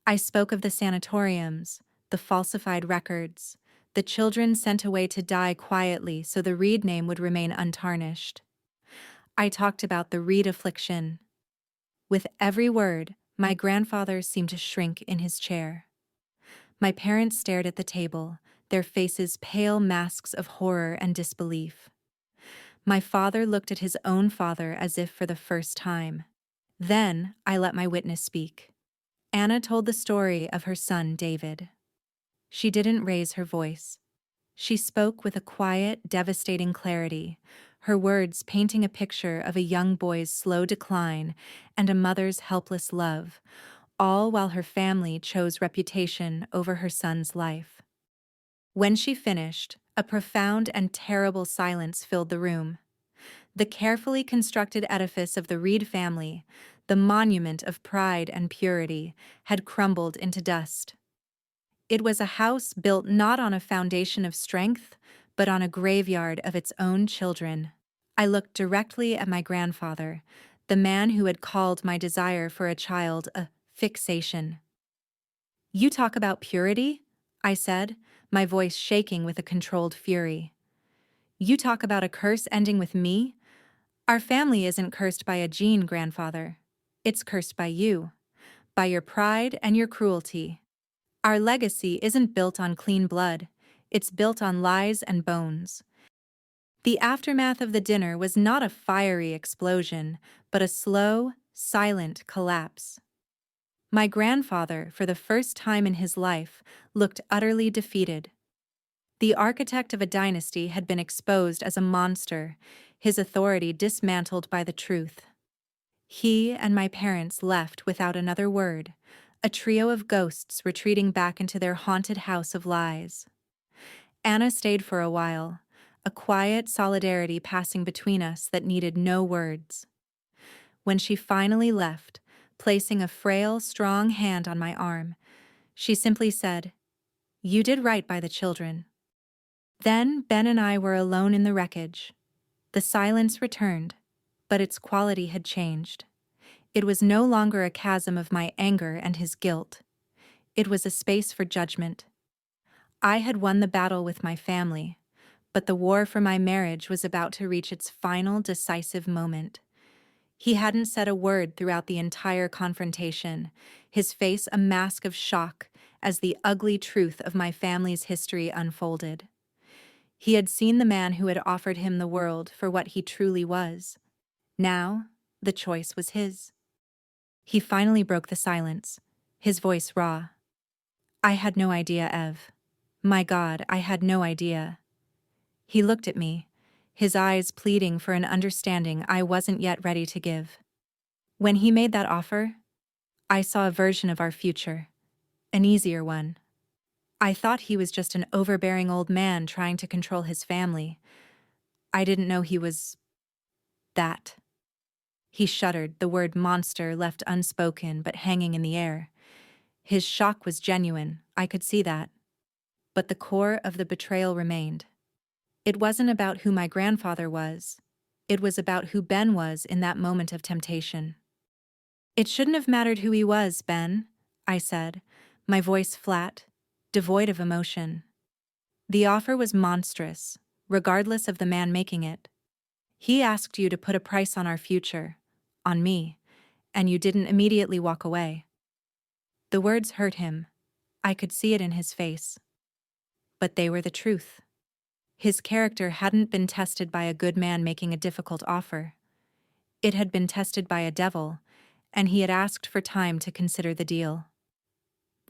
Speaker 1: I spoke of the sanatoriums, the falsified records, the children sent away to die quietly so the Reed name would remain untarnished. I talked about the Reed affliction. With every word, my grandfather seemed to shrink in his chair. My parents stared at the table, their faces pale masks of horror and disbelief. My father looked at his own father as if for the first time. Then I let my witness speak. Anna told the story of her son, David. She didn't raise her voice. She spoke with a quiet, devastating clarity, her words painting a picture of a young boy's slow decline and a mother's helpless love, all while her family chose reputation over her son's life. When she finished, a profound and terrible silence filled the room. The carefully constructed edifice of the Reed family, the monument of pride and purity, had crumbled into dust. It was a house built not on a foundation of strength, but on a graveyard of its own children. I looked directly at my grandfather, the man who had called my desire for a child a fixation. "You talk about purity?" I said, my voice shaking with a controlled fury. "You talk about a curse ending with me? Our family isn't cursed by a gene, grandfather. It's cursed by you, by your pride and your cruelty. Our legacy isn't built on clean blood, it's built on lies and bones." The aftermath of the dinner was not a fiery explosion, but a slow, silent collapse. My grandfather, for the first time in his life, looked utterly defeated. The architect of a dynasty had been exposed as a monster, his authority dismantled by the truth. He and my parents left without another word, a trio of ghosts retreating back into their haunted house of lies. Anna stayed for a while, a quiet solidarity passing between us that needed no words. When she finally left, placing a frail, strong hand on my arm, she simply said, "You did right by the children." Then Ben and I were alone in the wreckage. The silence returned, but its quality had changed. It was no longer a chasm of my anger and his guilt. It was a space for judgment. I had won the battle with my family, but the war for my marriage was about to reach its final decisive moment. He hadn't said a word throughout the entire confrontation, his face a mask of shock as the ugly truth of my family's history unfolded. He had seen the man who had offered him the world for what he truly was. Now, the choice was his. He finally broke the silence, his voice raw. "I had no idea, Ev. My God, I had no idea." He looked at me, his eyes pleading for an understanding I wasn't yet ready to give. When he made that offer, I saw a version of our future, an easier one. I thought he was just an overbearing old man trying to control his family. I didn't know he was that. He shuddered, the word monster left unspoken but hanging in the air. His shock was genuine, I could see that. But the core of the betrayal remained. It wasn't about who my grandfather was. It was about who Ben was in that moment of temptation. "It shouldn't have mattered who he was, Ben," I said, my voice flat, devoid of emotion. "The offer was monstrous, regardless of the man making it. He asked you to put a price on our future, on me, and you didn't immediately walk away." The words hurt him. I could see it in his face. But they were the truth. His character hadn't been tested by a good man making a difficult offer. It had been tested by a devil, and he had asked for time to consider the deal.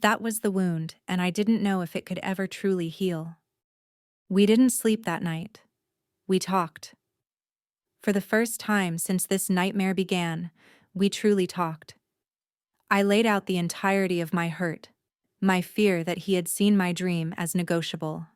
Speaker 1: That was the wound, and I didn't know if it could ever truly heal. We didn't sleep that night. We talked. For the first time since this nightmare began, we truly talked. I laid out the entirety of my hurt, my fear that he had seen my dream as negotiable.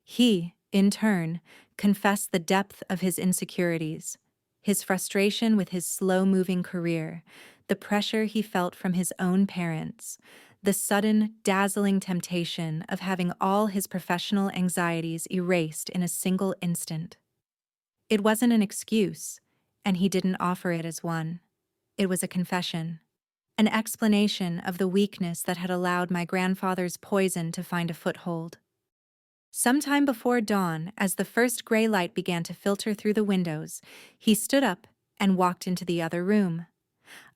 Speaker 1: He, in turn, confessed the depth of his insecurities, his frustration with his slow-moving career, the pressure he felt from his own parents, the sudden, dazzling temptation of having all his professional anxieties erased in a single instant. It wasn't an excuse, and he didn't offer it as one. It was a confession, an explanation of the weakness that had allowed my grandfather's poison to find a foothold. Sometime before dawn, as the first gray light began to filter through the windows, he stood up and walked into the other room.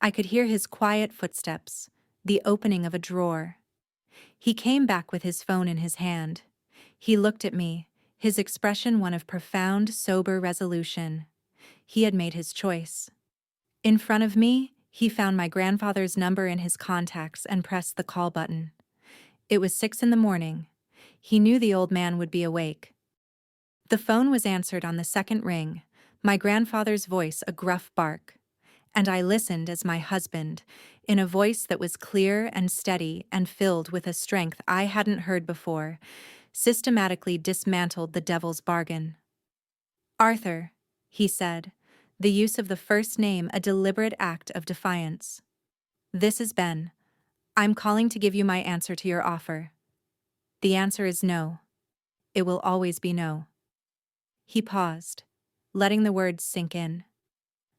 Speaker 1: I could hear his quiet footsteps, the opening of a drawer. He came back with his phone in his hand. He looked at me, his expression one of profound, sober resolution. He had made his choice. In front of me, he found my grandfather's number in his contacts and pressed the call button. It was 6 a.m. He knew the old man would be awake. The phone was answered on the second ring, my grandfather's voice a gruff bark, and I listened as my husband, in a voice that was clear and steady and filled with a strength I hadn't heard before, systematically dismantled the devil's bargain. "Arthur," he said, the use of the first name a deliberate act of defiance. "This is Ben. I'm calling to give you my answer to your offer. The answer is no. It will always be no." He paused, letting the words sink in.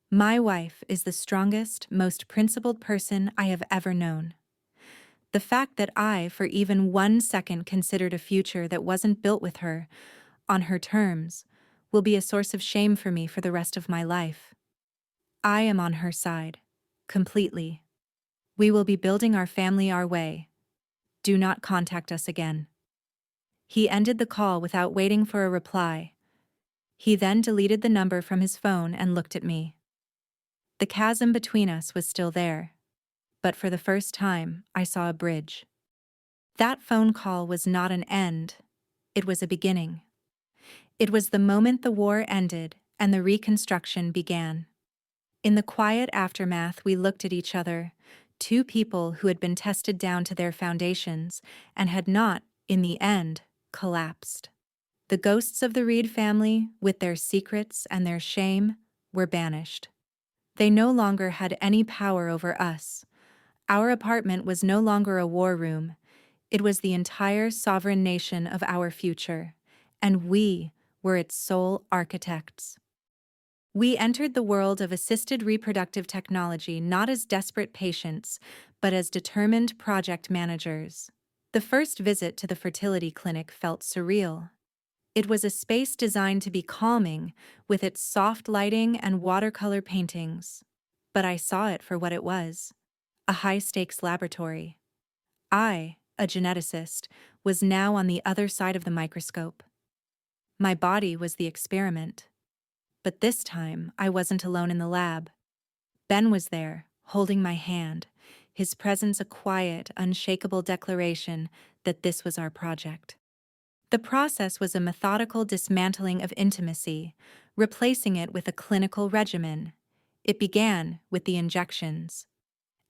Speaker 1: My wife is the strongest, most principled person I have ever known. The fact that I, for even 1 second, considered a future that wasn't built with her, on her terms, will be a source of shame for me for the rest of my life. I am on her side, completely. We will be building our family our way. Do not contact us again. He ended the call without waiting for a reply. He then deleted the number from his phone and looked at me. The chasm between us was still there, but for the first time, I saw a bridge. That phone call was not an end, it was a beginning. It was the moment the war ended and the reconstruction began. In the quiet aftermath, we looked at each other, two people who had been tested down to their foundations and had not, in the end, collapsed. The ghosts of the Reed family, with their secrets and their shame, were banished. They no longer had any power over us. Our apartment was no longer a war room. It was the entire sovereign nation of our future, and we were its sole architects. We entered the world of assisted reproductive technology not as desperate patients, but as determined project managers. The first visit to the fertility clinic felt surreal. It was a space designed to be calming, with its soft lighting and watercolor paintings. But I saw it for what it was, a high-stakes laboratory. I, a geneticist, was now on the other side of the microscope. My body was the experiment. But this time, I wasn't alone in the lab. Ben was there, holding my hand, his presence a quiet, unshakable declaration that this was our project. The process was a methodical dismantling of intimacy, replacing it with a clinical regimen. It began with the injections.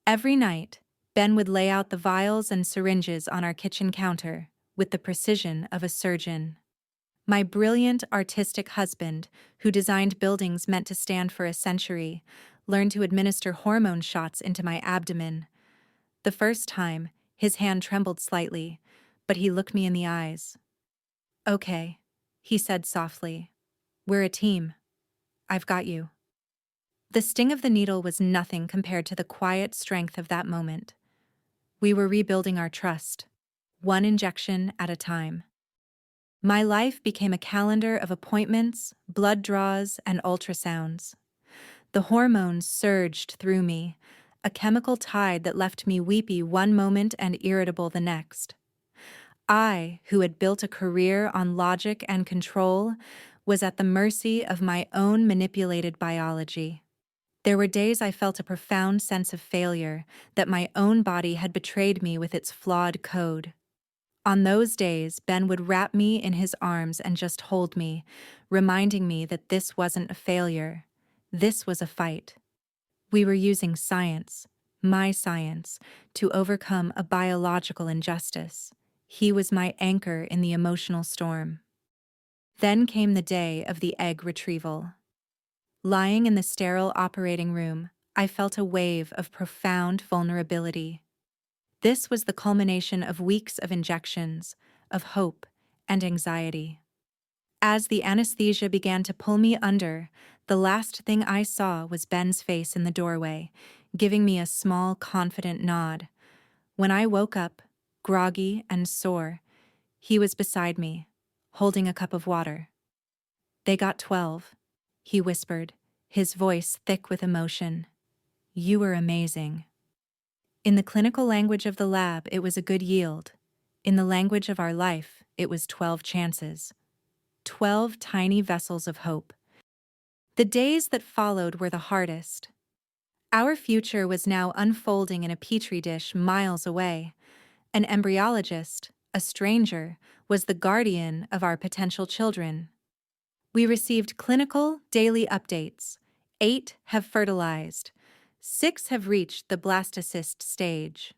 Speaker 1: Every night, Ben would lay out the vials and syringes on our kitchen counter, with the precision of a surgeon. My brilliant, artistic husband, who designed buildings meant to stand for a century, learned to administer hormone shots into my abdomen. The first time, his hand trembled slightly, but he looked me in the eyes. "Okay," he said softly. "We're a team. I've got you." The sting of the needle was nothing compared to the quiet strength of that moment. We were rebuilding our trust, one injection at a time. My life became a calendar of appointments, blood draws, and ultrasounds. The hormones surged through me, a chemical tide that left me weepy one moment and irritable the next. I, who had built a career on logic and control, was at the mercy of my own manipulated biology. There were days I felt a profound sense of failure, that my own body had betrayed me with its flawed code. On those days, Ben would wrap me in his arms and just hold me, reminding me that this wasn't a failure. This was a fight. We were using science, my science, to overcome a biological injustice. He was my anchor in the emotional storm. Then came the day of the egg retrieval. Lying in the sterile operating room, I felt a wave of profound vulnerability. This was the culmination of weeks of injections, of hope, and anxiety. As the anesthesia began to pull me under, the last thing I saw was Ben's face in the doorway, giving me a small, confident nod. When I woke up, groggy and sore, he was beside me, holding a cup of water. "They got 12, he whispered, his voice thick with emotion. "You were amazing." In the clinical language of the lab, it was a good yield. In the language of our life, it was 12 chances. 12 tiny vessels of hope. The days that followed were the hardest. Our future was now unfolding in a petri dish miles away. An embryologist, a stranger, was the guardian of our potential children. We received clinical, daily updates. 8 have fertilized. 6 have reached the blastocyst stage.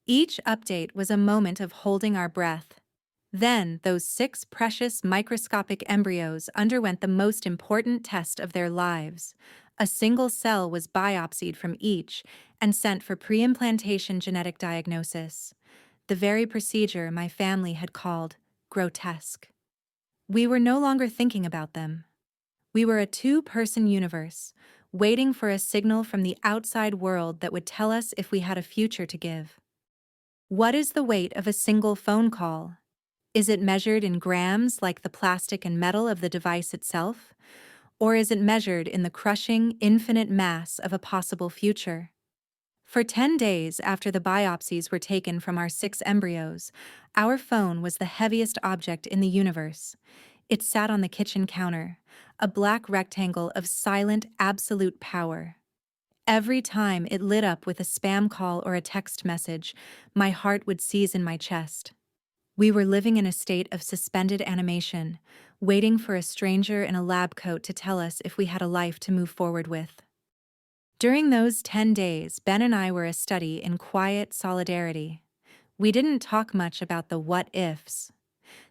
Speaker 1: Each update was a moment of holding our breath. Then, those 6 precious microscopic embryos underwent the most important test of their lives. A single cell was biopsied from each and sent for pre-implantation genetic diagnosis. The very procedure my family had called grotesque. We were no longer thinking about them. We were a 2-person universe, waiting for a signal from the outside world that would tell us if we had a future to give. What is the weight of a single phone call? Is it measured in grams like the plastic and metal of the device itself? Or is it measured in the crushing, infinite mass of a possible future? For 10 days after the biopsies were taken from our 6 embryos, our phone was the heaviest object in the universe. It sat on the kitchen counter, a black rectangle of silent, absolute power. Every time it lit up with a spam call or a text message, my heart would seize in my chest. We were living in a state of suspended animation, waiting for a stranger in a lab coat to tell us if we had a life to move forward with. During those 10 days, Ben and I were a study in quiet solidarity. We didn't talk much about the what-ifs.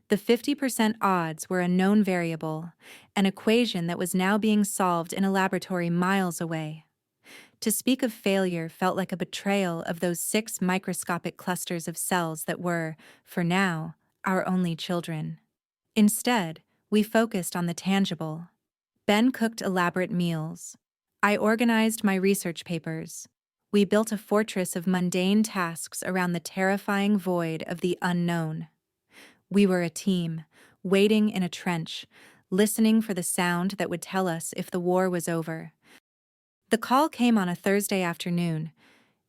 Speaker 1: The 50% odds were a known variable, an equation that was now being solved in a laboratory miles away. To speak of failure felt like a betrayal of those 6 microscopic clusters of cells that were, for now, our only children. Instead, we focused on the tangible. Ben cooked elaborate meals. I organized my research papers. We built a fortress of mundane tasks around the terrifying void of the unknown. We were a team, waiting in a trench, listening for the sound that would tell us if the war was over. The call came on a Thursday afternoon.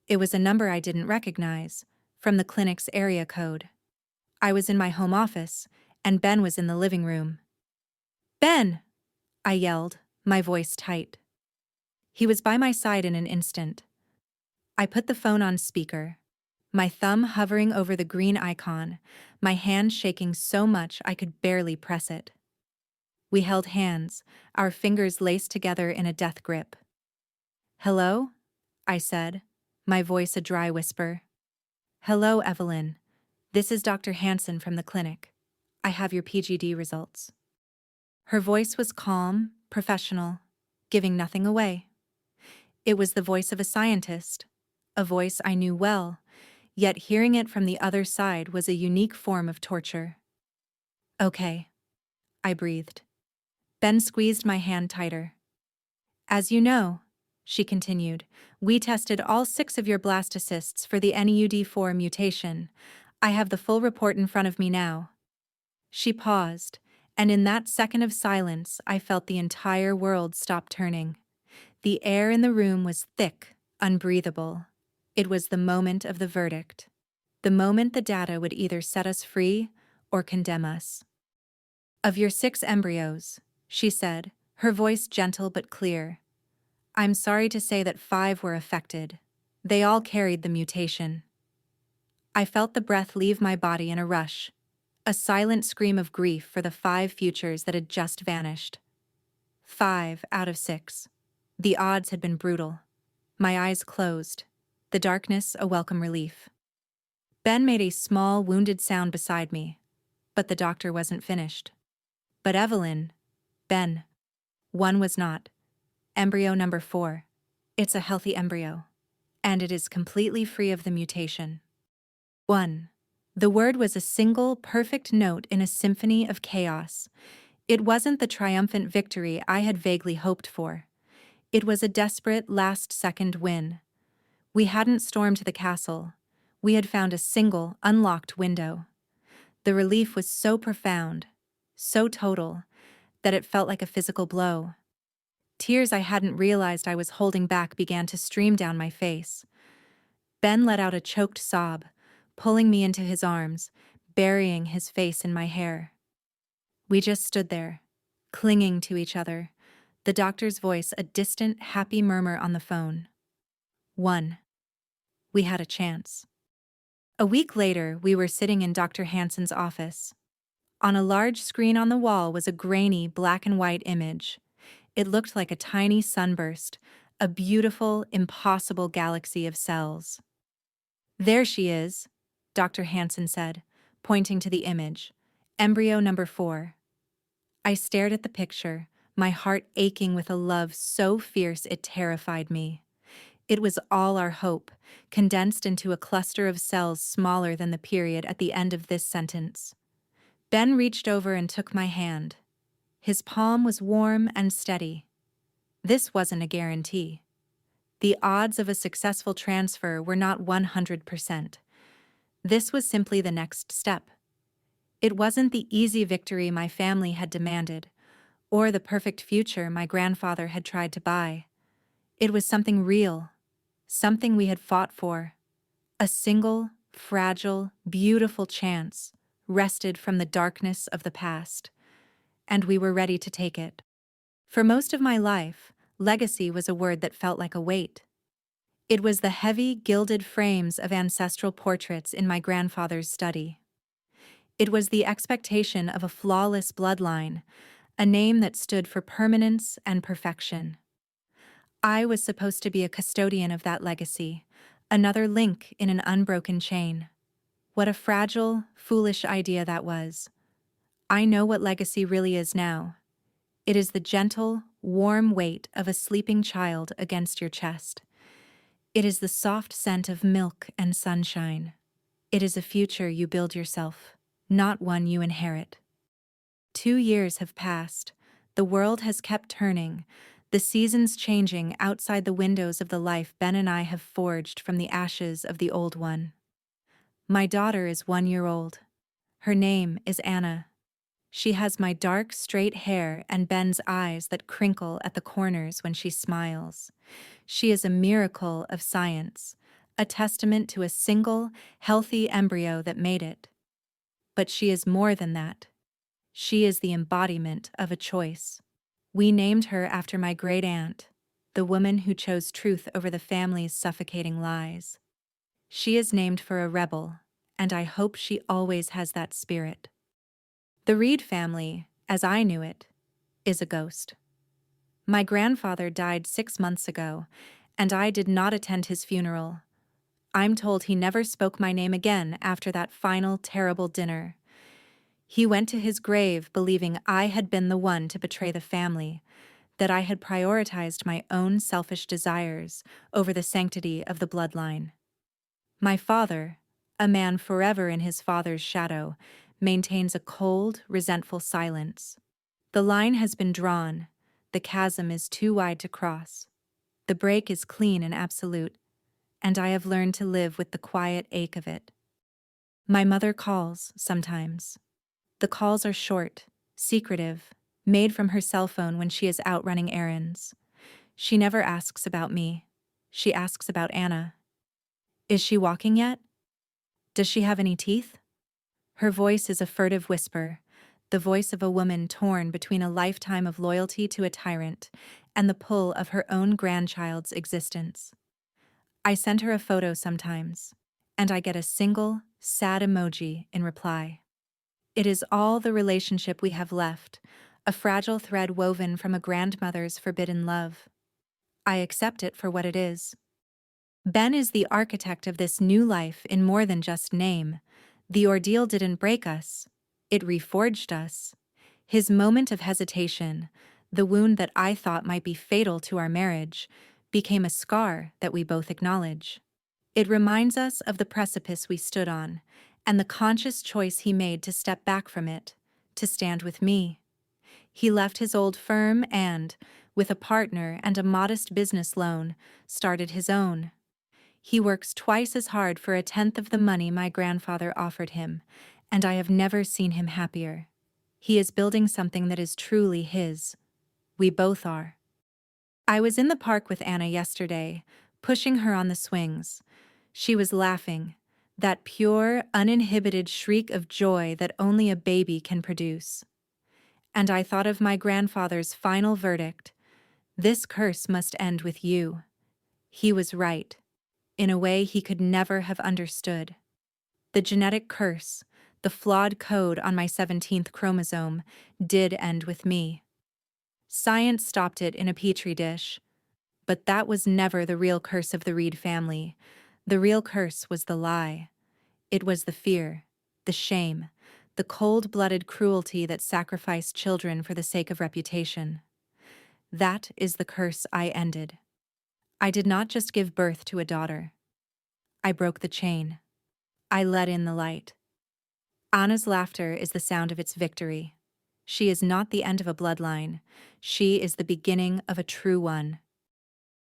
Speaker 1: It was a number I didn't recognize, from the clinic's area code. I was in my home office, and Ben was in the living room. "Ben!" I yelled, my voice tight. He was by my side in an instant. I put the phone on speaker, my thumb hovering over the green icon, my hand shaking so much I could barely press it. We held hands, our fingers laced together in a death grip. "Hello?" I said, my voice a dry whisper. "Hello, Evelyn. This is Dr. Hansen from the clinic. I have your PGD results." Her voice was calm, professional, giving nothing away. It was the voice of a scientist, a voice I knew well, yet hearing it from the other side was a unique form of torture. "Okay," I breathed. Ben squeezed my hand tighter. "As you know," she continued, "we tested all 6 of your blastocysts for the NEUD4 mutation. I have the full report in front of me now." She paused, and in that second of silence I felt the entire world stop turning. The air in the room was thick, unbreathable. It was the moment of the verdict. The moment the data would either set us free or condemn us. "Of your 6 embryos," she said, her voice gentle but clear, "I'm sorry to say that 5 were affected. They all carried the mutation." I felt the breath leave my body in a rush, a silent scream of grief for the 5 futures that had just vanished. 5 out of 6. The odds had been brutal. My eyes closed, the darkness a welcome relief. Ben made a small, wounded sound beside me, but the doctor wasn't finished. But Evelyn, Ben, one was not. Embryo number 4. It's a healthy embryo, and it is completely free of the mutation. 1. The word was a single, perfect note in a symphony of chaos. It wasn't the triumphant victory I had vaguely hoped for. It was a desperate, last-second win. We hadn't stormed the castle. We had found a single, unlocked window. The relief was so profound, so total, that it felt like a physical blow. Tears I hadn't realized I was holding back began to stream down my face. Ben let out a choked sob, pulling me into his arms, burying his face in my hair. We just stood there, clinging to each other, the doctor's voice a distant, happy murmur on the phone. 1. We had a chance. A week later, we were sitting in Dr. Hansen's office. On a large screen on the wall was a grainy black and white image. It looked like a tiny sunburst, a beautiful, impossible galaxy of cells. There she is, Dr. Hansen said, pointing to the image. Embryo number 4. I stared at the picture, my heart aching with a love so fierce it terrified me. It was all our hope, condensed into a cluster of cells smaller than the period at the end of this sentence. Ben reached over and took my hand. His palm was warm and steady. This wasn't a guarantee. The odds of a successful transfer were not 100%. This was simply the next step. It wasn't the easy victory my family had demanded, or the perfect future my grandfather had tried to buy. It was something real, something we had fought for. A single, fragile, beautiful chance, wrested from the darkness of the past. And we were ready to take it. For most of my life, legacy was a word that felt like a weight. It was the heavy, gilded frames of ancestral portraits in my grandfather's study. It was the expectation of a flawless bloodline, a name that stood for permanence and perfection. I was supposed to be a custodian of that legacy, another link in an unbroken chain. What a fragile, foolish idea that was. I know what legacy really is now. It is the gentle, warm weight of a sleeping child against your chest. It is the soft scent of milk and sunshine. It is a future you build yourself, not one you inherit. 2 years have passed. The world has kept turning, the seasons changing outside the windows of the life Ben and I have forged from the ashes of the old one. My daughter is 1 year old. Her name is Anna. She has my dark, straight hair and Ben's eyes that crinkle at the corners when she smiles. She is a miracle of science, a testament to a single, healthy embryo that made it. But she is more than that. She is the embodiment of a choice. We named her after my great-aunt, the woman who chose truth over the family's suffocating lies. She is named for a rebel, and I hope she always has that spirit. The Reed family, as I knew it, is a ghost. My grandfather died 6 months ago, and I did not attend his funeral. I'm told he never spoke my name again after that final terrible dinner. He went to his grave believing I had been the one to betray the family, that I had prioritized my own selfish desires over the sanctity of the bloodline. My father, a man forever in his father's shadow, maintains a cold, resentful silence. The line has been drawn. The chasm is too wide to cross. The break is clean and absolute, and I have learned to live with the quiet ache of it. My mother calls sometimes. The calls are short, secretive, made from her cell phone when she is out running errands. She never asks about me. She asks about Anna. Is she walking yet? Does she have any teeth? Her voice is a furtive whisper, the voice of a woman torn between a lifetime of loyalty to a tyrant and the pull of her own grandchild's existence. I send her a photo sometimes, and I get a single, sad emoji in reply. It is all the relationship we have left, a fragile thread woven from a grandmother's forbidden love. I accept it for what it is. Ben is the architect of this new life in more than just name. The ordeal didn't break us, it reforged us. His moment of hesitation, the wound that I thought might be fatal to our marriage, became a scar that we both acknowledge. It reminds us of the precipice we stood on, and the conscious choice he made to step back from it, to stand with me. He left his old firm and, with a partner and a modest business loan, started his own. He works twice as hard for a tenth of the money my grandfather offered him, and I have never seen him happier. He is building something that is truly his. We both are. I was in the park with Anna yesterday, pushing her on the swings. She was laughing, that pure, uninhibited shriek of joy that only a baby can produce. And I thought of my grandfather's final verdict: this curse must end with you. He was right, in a way he could never have understood. The genetic curse, the flawed code on my 17th chromosome, did end with me. Science stopped it in a petri dish, but that was never the real curse of the Reed family. The real curse was the lie. It was the fear, the shame, the cold-blooded cruelty that sacrificed children for the sake of reputation. That is the curse I ended. I did not just give birth to a daughter. I broke the chain. I let in the light. Anna's laughter is the sound of its victory. She is not the end of a bloodline. She is the beginning of a true one.